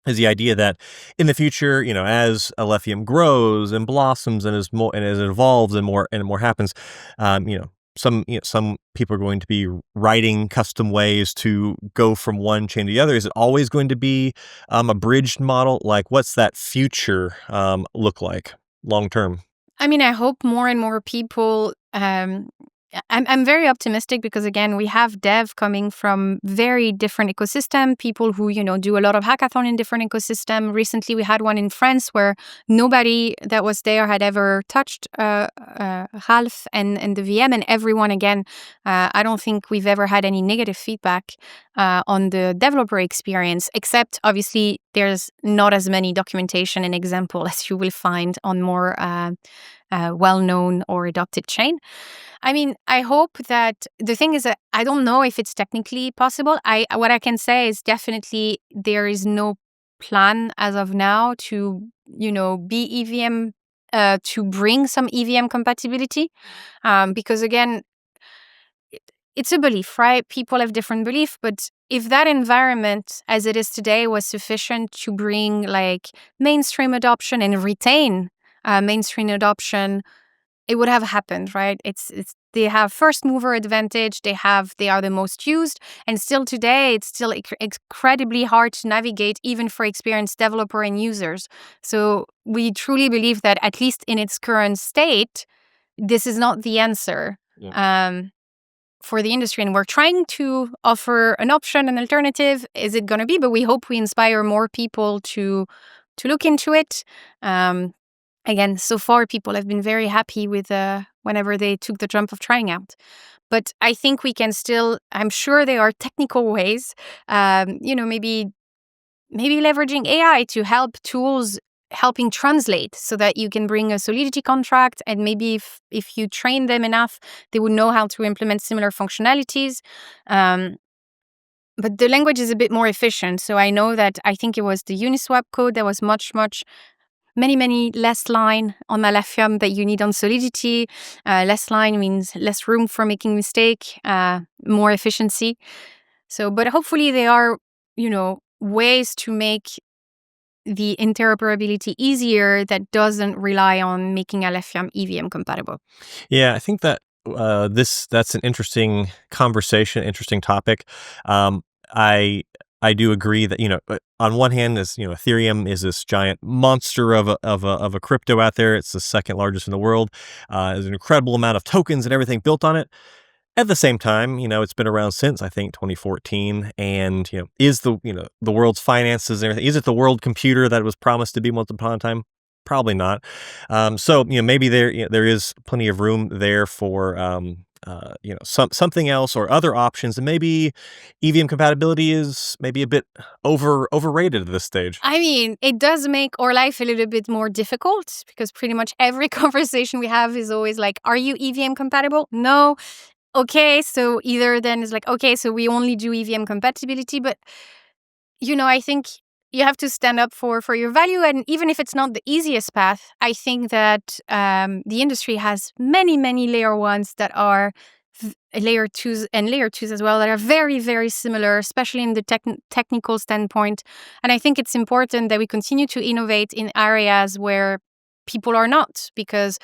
S1: is the idea that in the future, as Alephium grows and blossoms and as it evolves and more happens, some people are going to be writing custom ways to go from one chain to the other. Is it always going to be a bridged model? Like, what's that future look like long term?
S2: I mean, I hope more and more people. I'm very optimistic because again, we have dev coming from very different ecosystem. People who do a lot of hackathon in different ecosystem. Recently, we had one in France where nobody that was there had ever touched Half and the VM, and everyone again. I don't think we've ever had any negative feedback on the developer experience, except obviously there's not as many documentation and example as you will find on more well-known or adopted chain. I mean, I hope that the thing is that I don't know if it's technically possible. What I can say is definitely there is no plan as of now to be EVM, to bring some EVM compatibility, because again, it's a belief, right? People have different belief, but if that environment as it is today was sufficient to bring like mainstream adoption and retain mainstream adoption, it would have happened, right? It's they have first mover advantage. They are the most used, and still today it's still incredibly hard to navigate, even for experienced developer and users. So we truly believe that at least in its current state, this is not the answer. Yeah. For the industry, and we're trying to offer an option, an alternative. Is it going to be? But we hope we inspire more people to look into it. Again, so far people have been very happy with whenever they took the jump of trying out. But I think we can still. I'm sure there are technical ways. Maybe leveraging AI to help tools helping translate so that you can bring a Solidity contract, and maybe if you train them enough, they would know how to implement similar functionalities. But the language is a bit more efficient. So I know that I think it was the Uniswap code that was many less line on Alephium that you need on Solidity. Less line means less room for making mistake, more efficiency. So, but hopefully there are, ways to make the interoperability easier that doesn't rely on making Alephium EVM compatible.
S1: Yeah, I think that that's an interesting conversation, interesting topic. I do agree that on one hand, is Ethereum is this giant monster of a crypto out there. It's the second largest in the world. There's an incredible amount of tokens and everything built on it. At the same time, it's been around since I think 2014, and is the world's finances and everything? Is it the world computer that it was promised to be once upon a time? Probably not. So maybe there is plenty of room there for something else or other options, and maybe EVM compatibility is maybe a bit overrated at this stage.
S2: I mean, it does make our life a little bit more difficult because pretty much every conversation we have is always like, are you EVM compatible? No. Okay, so either then it's like, okay, so we only do EVM compatibility, but I think you have to stand up for your value, and even if it's not the easiest path, I think that the industry has many layer ones that are layer twos and layer twos as well that are very, very similar, especially in the technical standpoint. And I think it's important that we continue to innovate in areas where people are not, because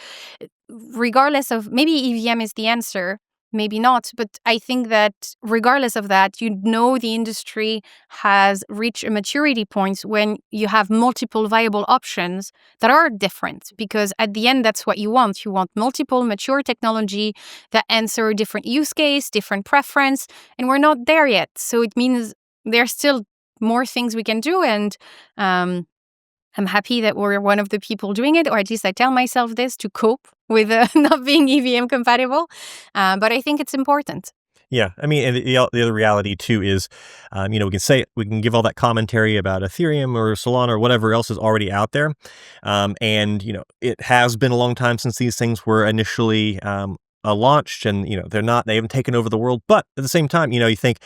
S2: regardless of, maybe EVM is the answer, maybe not, but I think that regardless of that, the industry has reached a maturity point when you have multiple viable options that are different, because at the end, that's what you want. You want multiple mature technology that answer different use case, different preference, and we're not there yet. So it means there's still more things we can do, and I'm happy that we're one of the people doing it, or at least I tell myself this to cope with not being EVM compatible. But I think it's important.
S1: Yeah, I mean, and the other reality too is, we can give all that commentary about Ethereum or Solana or whatever else is already out there, and it has been a long time since these things were initially launched, and they haven't taken over the world. But at the same time, you think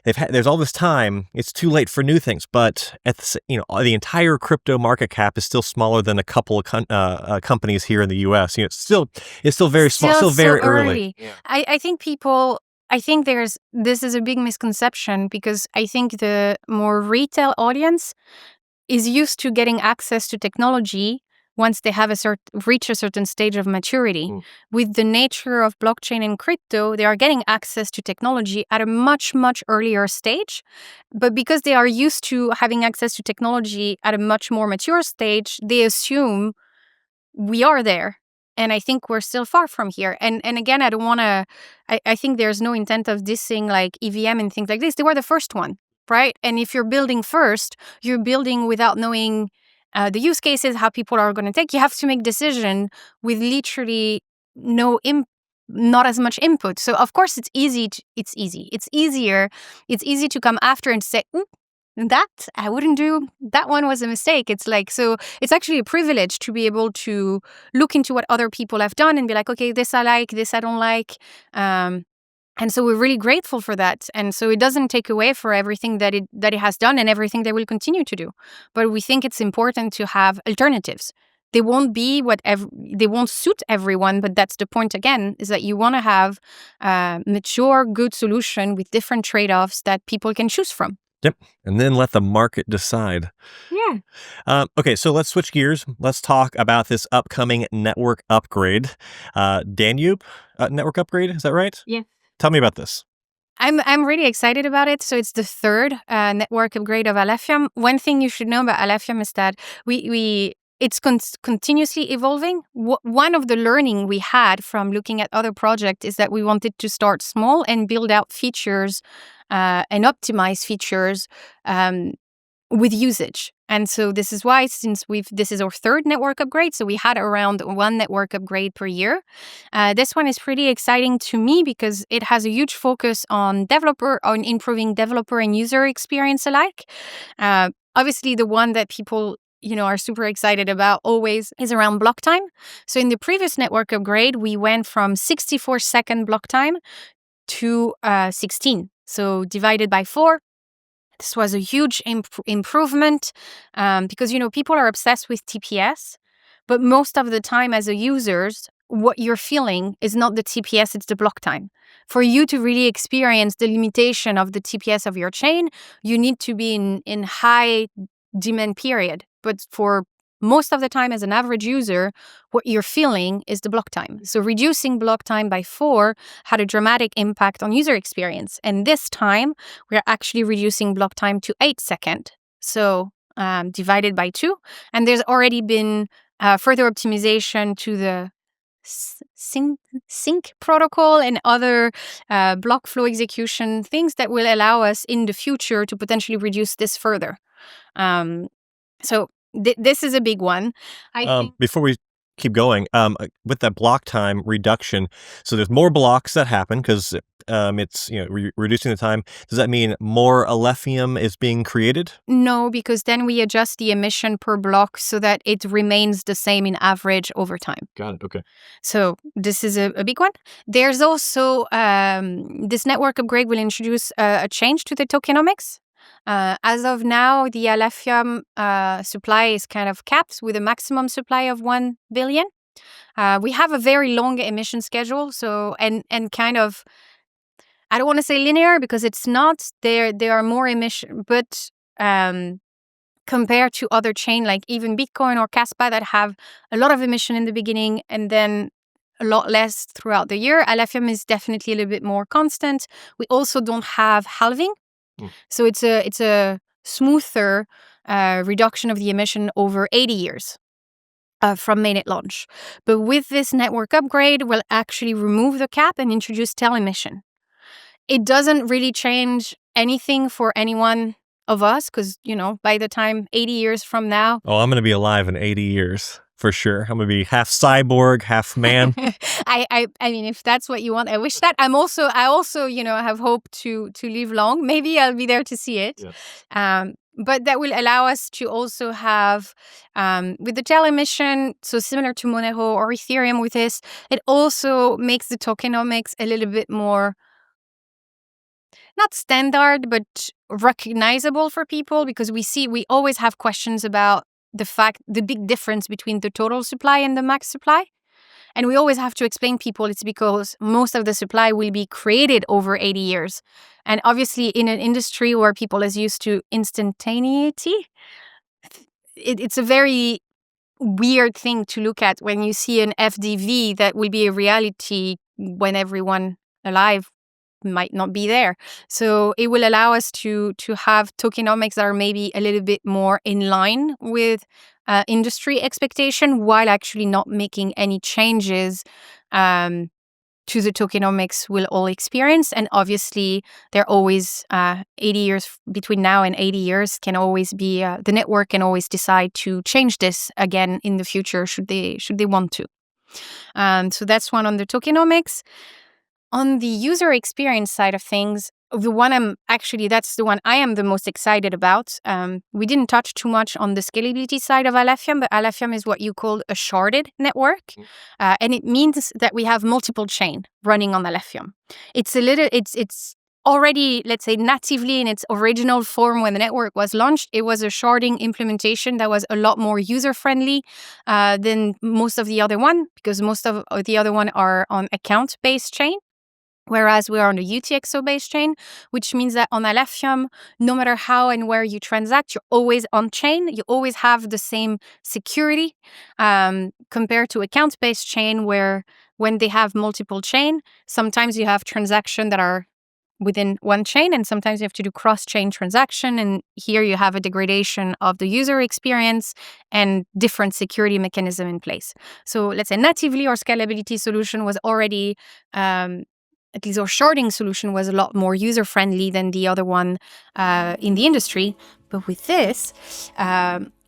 S1: there's all this time. It's too late for new things, but the entire crypto market cap is still smaller than a couple of companies here in the U.S. It's still very small, still
S2: so
S1: very early.
S2: early. Yeah. I think this is a big misconception because I think the more retail audience is used to getting access to technology once they have reach a certain stage of maturity. With the nature of blockchain and crypto, they are getting access to technology at a much, much earlier stage. But because they are used to having access to technology at a much more mature stage, they assume we are there. And I think we're still far from here. And again, I don't want to, I think there's no intent of dissing like EVM and things like this. They were the first one, right? And if you're building first, you're building without knowing the use cases, how people are going to take. You have to make decision with literally not as much input. So of course it's easy. It's easier. It's easy to come after and say, that I wouldn't do. That one was a mistake. It's like, so it's actually a privilege to be able to look into what other people have done and be like, okay, this I like, this I don't like. And so we're really grateful for that. And so it doesn't take away for everything that it has done and everything they will continue to do. But we think it's important to have alternatives. They won't be they won't suit everyone, but that's the point again, is that you want to have a mature, good solution with different trade-offs that people can choose from.
S1: Yep. And then let the market decide.
S2: Yeah.
S1: Okay, so let's switch gears. Let's talk about this upcoming network upgrade. Danube network upgrade, is that right?
S2: Yeah.
S1: Tell me about this.
S2: I'm really excited about it. So it's the third network upgrade of Alephium. One thing you should know about Alephium is that it's continuously evolving. One of the learning we had from looking at other projects is that we wanted to start small and build out features and optimize features with usage. And so this is why, since this is our third network upgrade, so we had around one network upgrade per year. This one is pretty exciting to me because it has a huge focus on improving developer and user experience alike. Obviously, the one that people are super excited about always is around block time. So in the previous network upgrade, we went from 64-second block time to 16. So divided by 4. This was a huge improvement because, people are obsessed with TPS, but most of the time as a users, what you're feeling is not the TPS, it's the block time. For you to really experience the limitation of the TPS of your chain, you need to be in high demand period. But for most of the time as an average user, what you're feeling is the block time. So reducing block time by 4 had a dramatic impact on user experience. And this time, we're actually reducing block time to 8 seconds. So divided by 2. And there's already been further optimization to the sync protocol and other block flow execution things that will allow us in the future to potentially reduce this further. So this is a big one. I think
S1: before we keep going, with that block time reduction, so there's more blocks that happen because it's reducing the time. Does that mean more Alephium is being created?
S2: No, because then we adjust the emission per block so that it remains the same in average over time.
S1: Got it. Okay.
S2: So this is a big one. There's also this network upgrade will introduce a change to the tokenomics. As of now, the Alephium supply is kind of capped with a maximum supply of 1 billion. We have a very long emission schedule, so and kind of, I don't want to say linear because it's not. There are more emission, but compared to other chain like even Bitcoin or Caspa that have a lot of emission in the beginning and then a lot less throughout the year, Alephium is definitely a little bit more constant. We also don't have halving. So it's a smoother reduction of the emission over 80 years from mainnet launch. But with this network upgrade, we'll actually remove the cap and introduce tail emission. It doesn't really change anything for anyone of us because, by the time 80 years from now...
S1: Oh, I'm going to be alive in 80 years. For sure. I'm gonna be half cyborg, half man.
S2: I mean, if that's what you want, I wish that. I also, have hope to live long. Maybe I'll be there to see it.
S1: Yeah.
S2: But that will allow us to also have, with the gel emission, so similar to Monero or Ethereum with this, it also makes the tokenomics a little bit more, not standard, but recognizable for people, because we always have questions about the big difference between the total supply and the max supply. And we always have to explain people it's because most of the supply will be created over 80 years. And obviously, in an industry where people is used to instantaneity, it's a very weird thing to look at when you see an FDV that will be a reality when everyone alive might not be there. So it will allow us to have tokenomics that are maybe a little bit more in line with industry expectation, while actually not making any changes to the tokenomics we'll all experience. And obviously, they're always 80 years between now and 80 years can always be the network can always decide to change this again in the future should they want to. So that's one on the tokenomics. On the user experience side of things, that's the one I am the most excited about. We didn't touch too much on the scalability side of Alephium, but Alephium is what you call a sharded network. And it means that we have multiple chain running on Alephium. It's already, let's say, natively in its original form when the network was launched. It was a sharding implementation that was a lot more user-friendly than most of the other one, because most of the other one are on account-based chain. Whereas we are on a UTXO-based chain, which means that on Alephium, no matter how and where you transact, you're always on chain. You always have the same security compared to account-based chain, where when they have multiple chain, sometimes you have transactions that are within one chain, and sometimes you have to do cross-chain transaction. And here you have a degradation of the user experience and different security mechanism in place. So let's say natively our scalability solution was already at least our sharding solution was a lot more user-friendly than the other one in the industry. But with this,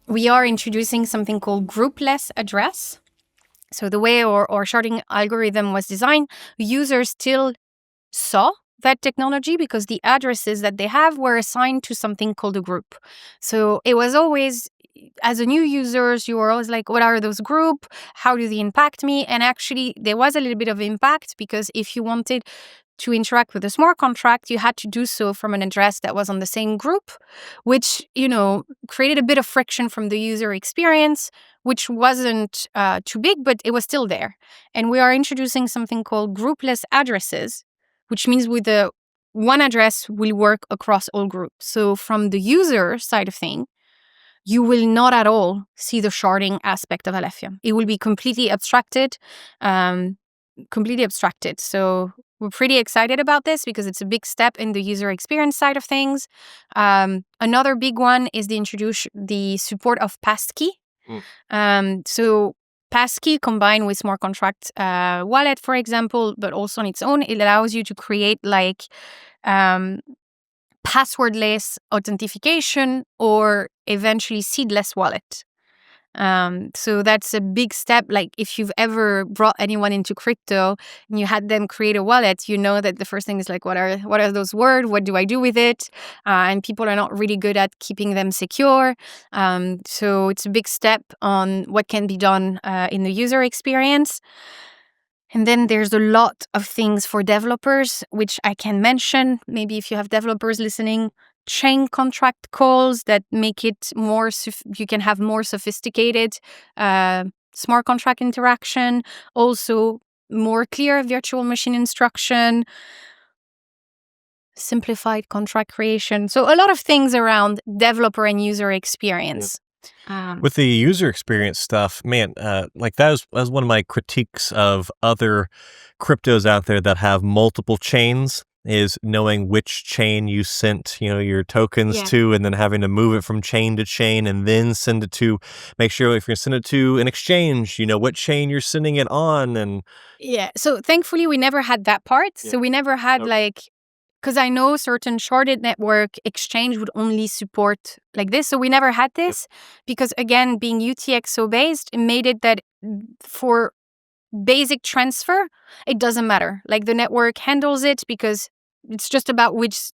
S2: we are introducing something called groupless address. So the way our sharding algorithm was designed, users still saw that technology because the addresses that they have were assigned to something called a group. So it was always, as a new users, you were always like, what are those group? How do they impact me? And actually, there was a little bit of impact, because if you wanted to interact with a smart contract, you had to do so from an address that was on the same group, which, created a bit of friction from the user experience, which wasn't too big, but it was still there. And we are introducing something called groupless addresses, which means with the one address will work across all groups. So from the user side of thing, you will not at all see the sharding aspect of Alephium. It will be completely abstracted. So we're pretty excited about this because it's a big step in the user experience side of things. Another big one is the support of passkey. So passkey combined with smart contract wallet, for example, but also on its own, it allows you to create passwordless authentication or eventually seedless wallet. So that's a big step. Like if you've ever brought anyone into crypto and you had them create a wallet, you know that the first thing is like, what are those words? What do I do with it? And people are not really good at keeping them secure. So it's a big step on what can be done in the user experience. And then there's a lot of things for developers, which I can mention. Maybe if you have developers listening, chain contract calls that make it more, you can have more sophisticated smart contract interaction, also more clear virtual machine instruction, simplified contract creation. So a lot of things around developer and user experience.
S1: With the user experience stuff, man, like that was one of my critiques of other cryptos out there that have multiple chains, is knowing which chain you sent, your tokens to, and then having to move it from chain to chain and then send it to, make sure if you're going to send it to an exchange, what chain you're sending it on. And
S2: so thankfully we never had that part. So we never had because I know certain sharded network exchange would only support like this. So we never had this because, again, being UTXO based, it made it that for basic transfer, it doesn't matter. Like the network handles it because it's just about which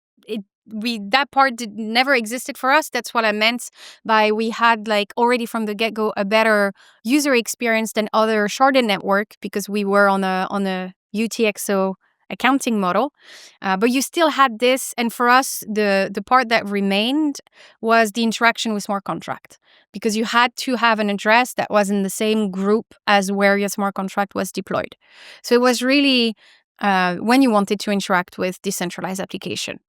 S2: that part never existed for us. That's what I meant by we had like already from the get-go a better user experience than other sharded network because we were on a UTXO accounting model. But you still had this, and for us, the part that remained was the interaction with smart contract because you had to have an address that was in the same group as where your smart contract was deployed. So it was really when you wanted to interact with decentralized application.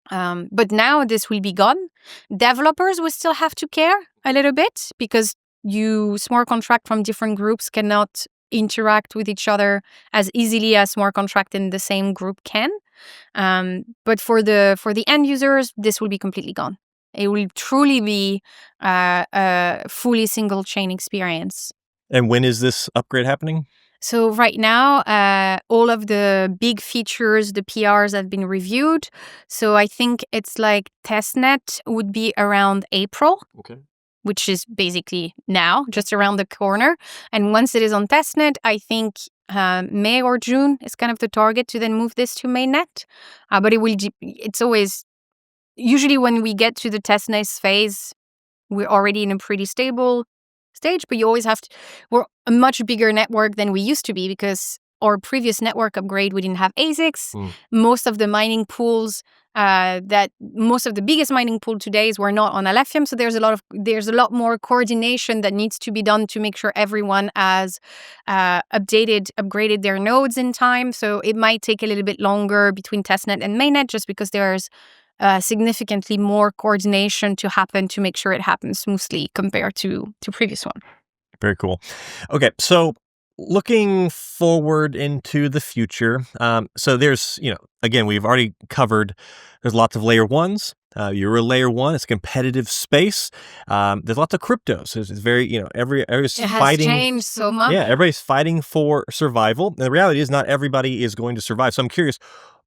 S2: But now this will be gone. Developers will still have to care a little bit because smart contract from different groups cannot interact with each other as easily as smart contract in the same group can. But for the end users, this will be completely gone. It will truly be a fully single chain experience.
S1: And when is this upgrade happening?
S2: So right now, all of the big features, the PRs have been reviewed. So I think it's like testnet would be around April, which is basically now, just around the corner. And once it is on testnet, I think May or June is kind of the target to then move this to mainnet. But it's always, usually when we get to the testnet phase, we're already in a pretty stable stage, but you always we're a much bigger network than we used to be because our previous network upgrade, we didn't have ASICs. Most of the mining pools, most of the biggest mining pool today were not on Alephium. So there's a lot more coordination that needs to be done to make sure everyone has upgraded their nodes in time. So it might take a little bit longer between testnet and mainnet just because there's significantly more coordination to happen to make sure it happens smoothly compared to previous one.
S1: Very cool. Okay, so looking forward into the future, so there's, again, we've already covered, there's lots of layer ones. You're a layer one. It's a competitive space. There's lots of cryptos. It's very, everybody's
S2: it has
S1: fighting.
S2: Changed so much.
S1: Yeah, everybody's fighting for survival. And the reality is not everybody is going to survive. So I'm curious,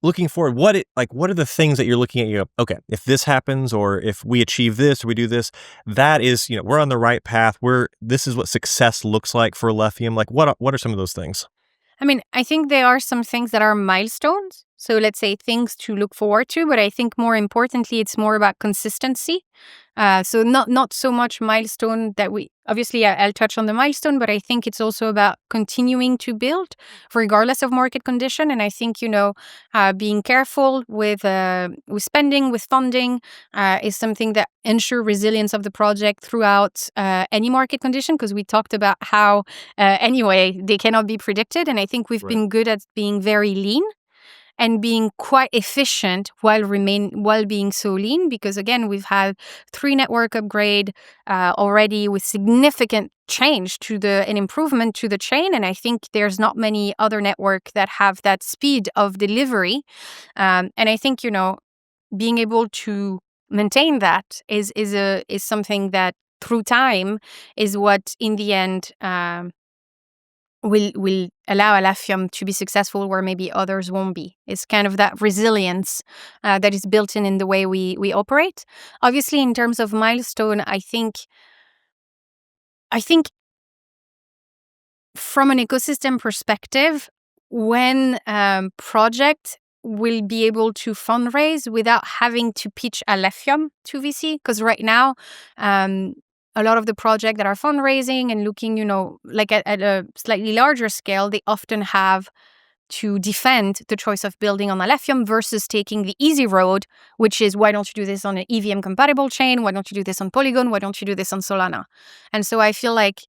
S1: looking forward, what are the things that you're looking at? You go, okay, if this happens, or if we achieve this, or we do this, that is, we're on the right path. This is what success looks like for Alephium. Like, what are some of those things?
S2: I mean, I think there are some things that are milestones. So let's say things to look forward to, but I think more importantly, it's more about consistency. So not so much milestone that obviously I'll touch on the milestone, but I think it's also about continuing to build regardless of market condition. And I think, being careful with spending, with funding is something that ensure resilience of the project throughout any market condition, because we talked about how anyway, they cannot be predicted. And I think we've been good at being very lean and being quite efficient while being so lean, because again, we've had 3 network upgrade already with significant change and improvement to the chain. And I think there's not many other network that have that speed of delivery. And I think, being able to maintain that is something that through time is what in the end will allow Alephium to be successful where maybe others won't be. It's kind of that resilience that is built in the way we operate. Obviously, in terms of milestone, I think from an ecosystem perspective, when project will be able to fundraise without having to pitch Alephium to VC, because right now, a lot of the projects that are fundraising and looking, like at a slightly larger scale, they often have to defend the choice of building on Alephium versus taking the easy road, which is, why don't you do this on an EVM compatible chain? Why don't you do this on Polygon? Why don't you do this on Solana? And so I feel like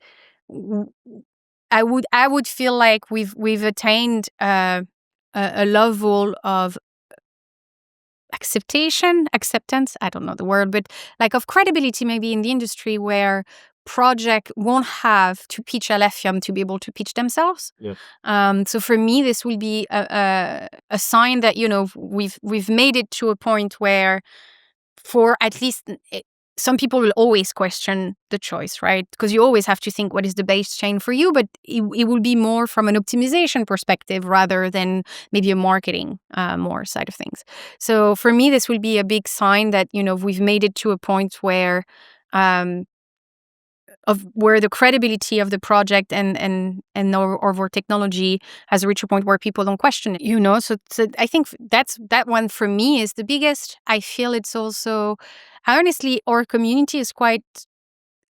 S2: I would feel like we've attained a level of acceptance, I don't know the word, but like of credibility maybe in the industry where project won't have to pitch Alephium to be able to pitch themselves. So for me, this will be a sign that, we've made it to a point where for at least some people will always question the choice, right? Because you always have to think what is the base chain for you, but it will be more from an optimization perspective rather than maybe a marketing more side of things. So for me, this will be a big sign that, we've made it to a point where the credibility of the project and our technology has reached a point where people don't question it. So I think that one for me is the biggest. I feel it's also, honestly, our community is quite,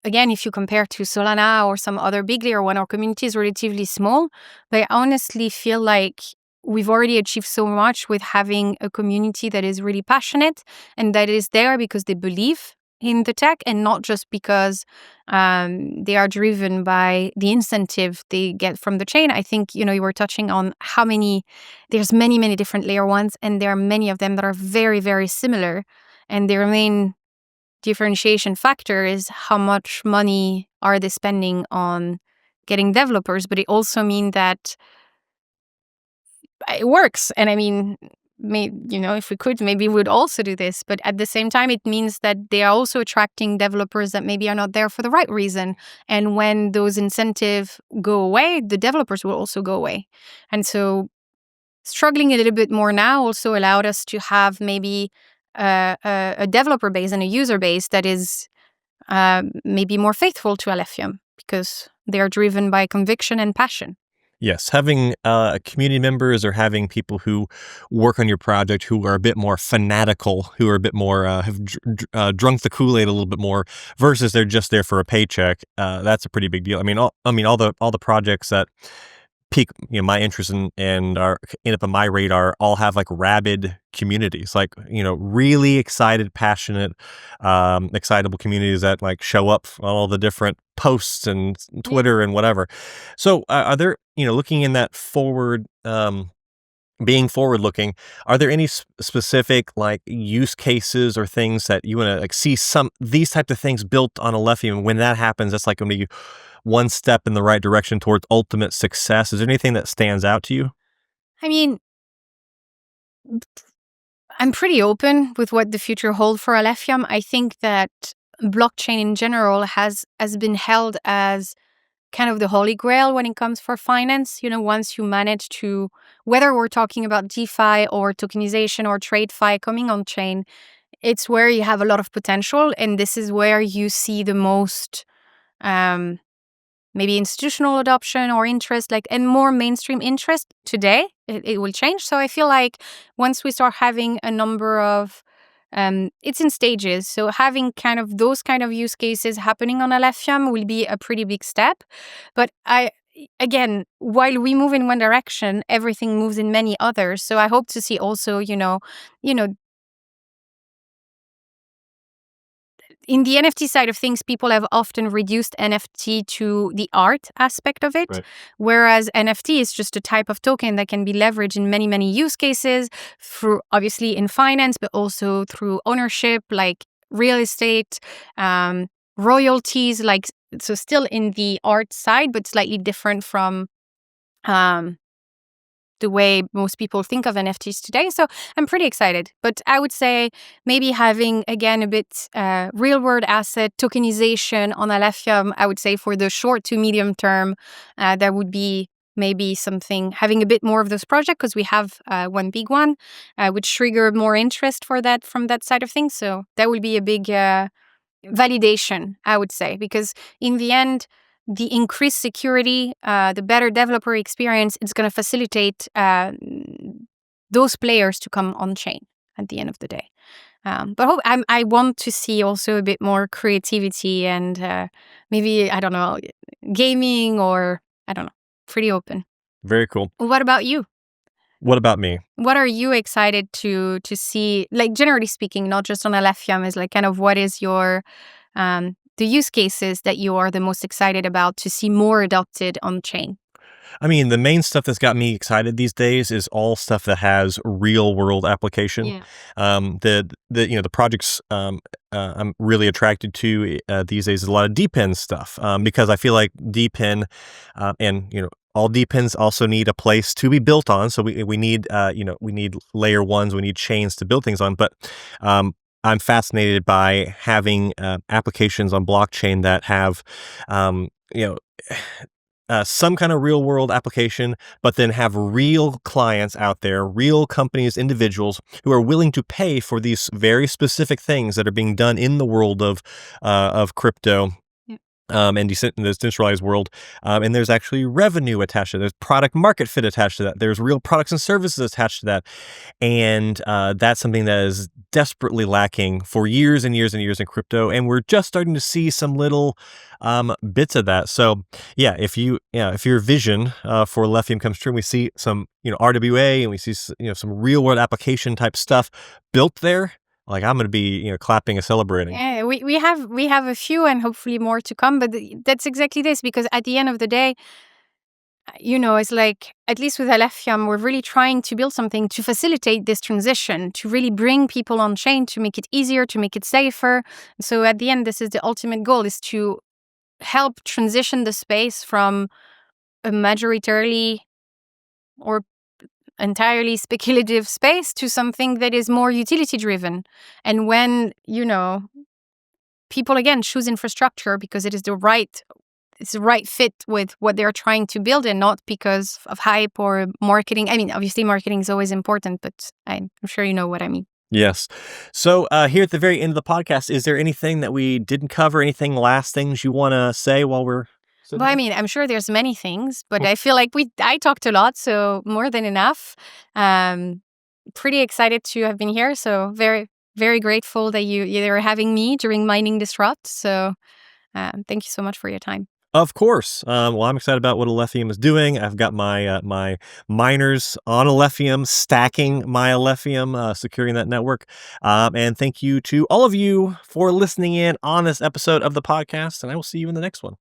S2: again, if you compare to Solana or some other big layer one, our community is relatively small, but I honestly feel like we've already achieved so much with having a community that is really passionate and that is there because they believe in the tech and not just because they are driven by the incentive they get from the chain. I think, you were touching on there's many, many different layer ones, and there are many of them that are very, very similar. And their main differentiation factor is how much money are they spending on getting developers, but it also means that it works. And I mean, if we could, maybe we would also do this. But at the same time, it means that they are also attracting developers that maybe are not there for the right reason. And when those incentives go away, the developers will also go away. And so struggling a little bit more now also allowed us to have maybe a developer base and a user base that is maybe more faithful to Alephium because they are driven by conviction and passion.
S1: Yes, having community members or having people who work on your project who are a bit more fanatical, who are a bit more have drunk the Kool-Aid a little bit more, versus they're just there for a paycheck. That's a pretty big deal. I mean, all the projects that pique my interest and are end up on my radar all have like rabid communities, like really excited, passionate, excitable communities that like show up on all the different posts and Twitter and whatever. So are there looking in that forward, being forward looking, are there any specific like use cases or things that you want to like see these types of things built on Alephium? When that happens, that's like going to be one step in the right direction towards ultimate success. Is there anything that stands out to you?
S2: I mean, I'm pretty open with what the future holds for Alephium. I think that blockchain in general has been held as kind of the holy grail when it comes for finance. Once you manage to, whether we're talking about DeFi or tokenization or TradeFi coming on chain, it's where you have a lot of potential. And this is where you see the most maybe institutional adoption or interest, and more mainstream interest today. It will change. So I feel like once we start having a number of, it's in stages. So having kind of those kind of use cases happening on Alephium will be a pretty big step. But again, while we move in one direction, everything moves in many others. So I hope to see also, in the NFT side of things, people have often reduced NFT to the art aspect of it,
S1: Right.
S2: Whereas NFT is just a type of token that can be leveraged in many, many use cases, through obviously in finance, but also through ownership, like real estate, royalties, so still in the art side, but slightly different from the way most people think of NFTs today. So I'm pretty excited. But I would say maybe having, again, a bit real-world asset tokenization on Alephium, I would say for the short to medium term, that would be maybe something, having a bit more of this project, because we have one big one, which trigger more interest for that from that side of things. So that would be a big validation, I would say, because in the end, the increased security, the better developer experience, it's going to facilitate those players to come on chain at the end of the day. But I want to see also a bit more creativity and maybe, I don't know, gaming or, I don't know, pretty open.
S1: Very cool.
S2: What about you?
S1: What about me?
S2: What are you excited to see, generally speaking, not just on Alephium, is kind of what is your the use cases that you are the most excited about to see more adopted on chain?
S1: I mean, the main stuff that's got me excited these days is all stuff that has real world application.
S2: Yeah.
S1: The projects I'm really attracted to these days is a lot of DePIN stuff, because I feel like DePIN and all DePINs also need a place to be built on. So we need we need layer ones, we need chains to build things on. But I'm fascinated by having applications on blockchain that have, you know, some kind of real world application, but then have real clients out there, real companies, individuals who are willing to pay for these very specific things that are being done in the world of crypto.
S2: Yeah.
S1: In the decentralized world, and there's actually revenue attached to it. There's product market fit attached to that. There's real products and services attached to that, and that's something that is desperately lacking for years and years and years in crypto, and we're just starting to see some little bits of that. So yeah, if your vision for Alephium comes true, and we see some RWA, and we see some real world application type stuff built there, like I'm going to be clapping and celebrating.
S2: Yeah, we have a few and hopefully more to come, but that's exactly this, because at the end of the day, it's like, at least with Alephium, we're really trying to build something to facilitate this transition, to really bring people on chain, to make it easier, to make it safer. So at the end, this is the ultimate goal, is to help transition the space from a majoritarily or entirely speculative space to something that is more utility driven. And when, people again choose infrastructure because it's the right fit with what they're trying to build, and not because of hype or marketing. I mean, obviously marketing is always important, but I'm sure you know what I mean.
S1: Yes. So here at the very end of the podcast, is there anything that we didn't cover? Anything last things you want to say while we're sitting
S2: Well, I
S1: here?
S2: mean, I'm sure there's many things, but
S1: Cool.
S2: I feel like I talked a lot, so more than enough. Um, Pretty excited to have been here. So very, very grateful that you're having me during Mining Disrupt. So thank you so much for your time.
S1: Of course. Well, I'm excited about what Alephium is doing. I've got my miners on Alephium, stacking my Alephium, securing that network. And thank you to all of you for listening in on this episode of the podcast. And I will see you in the next one.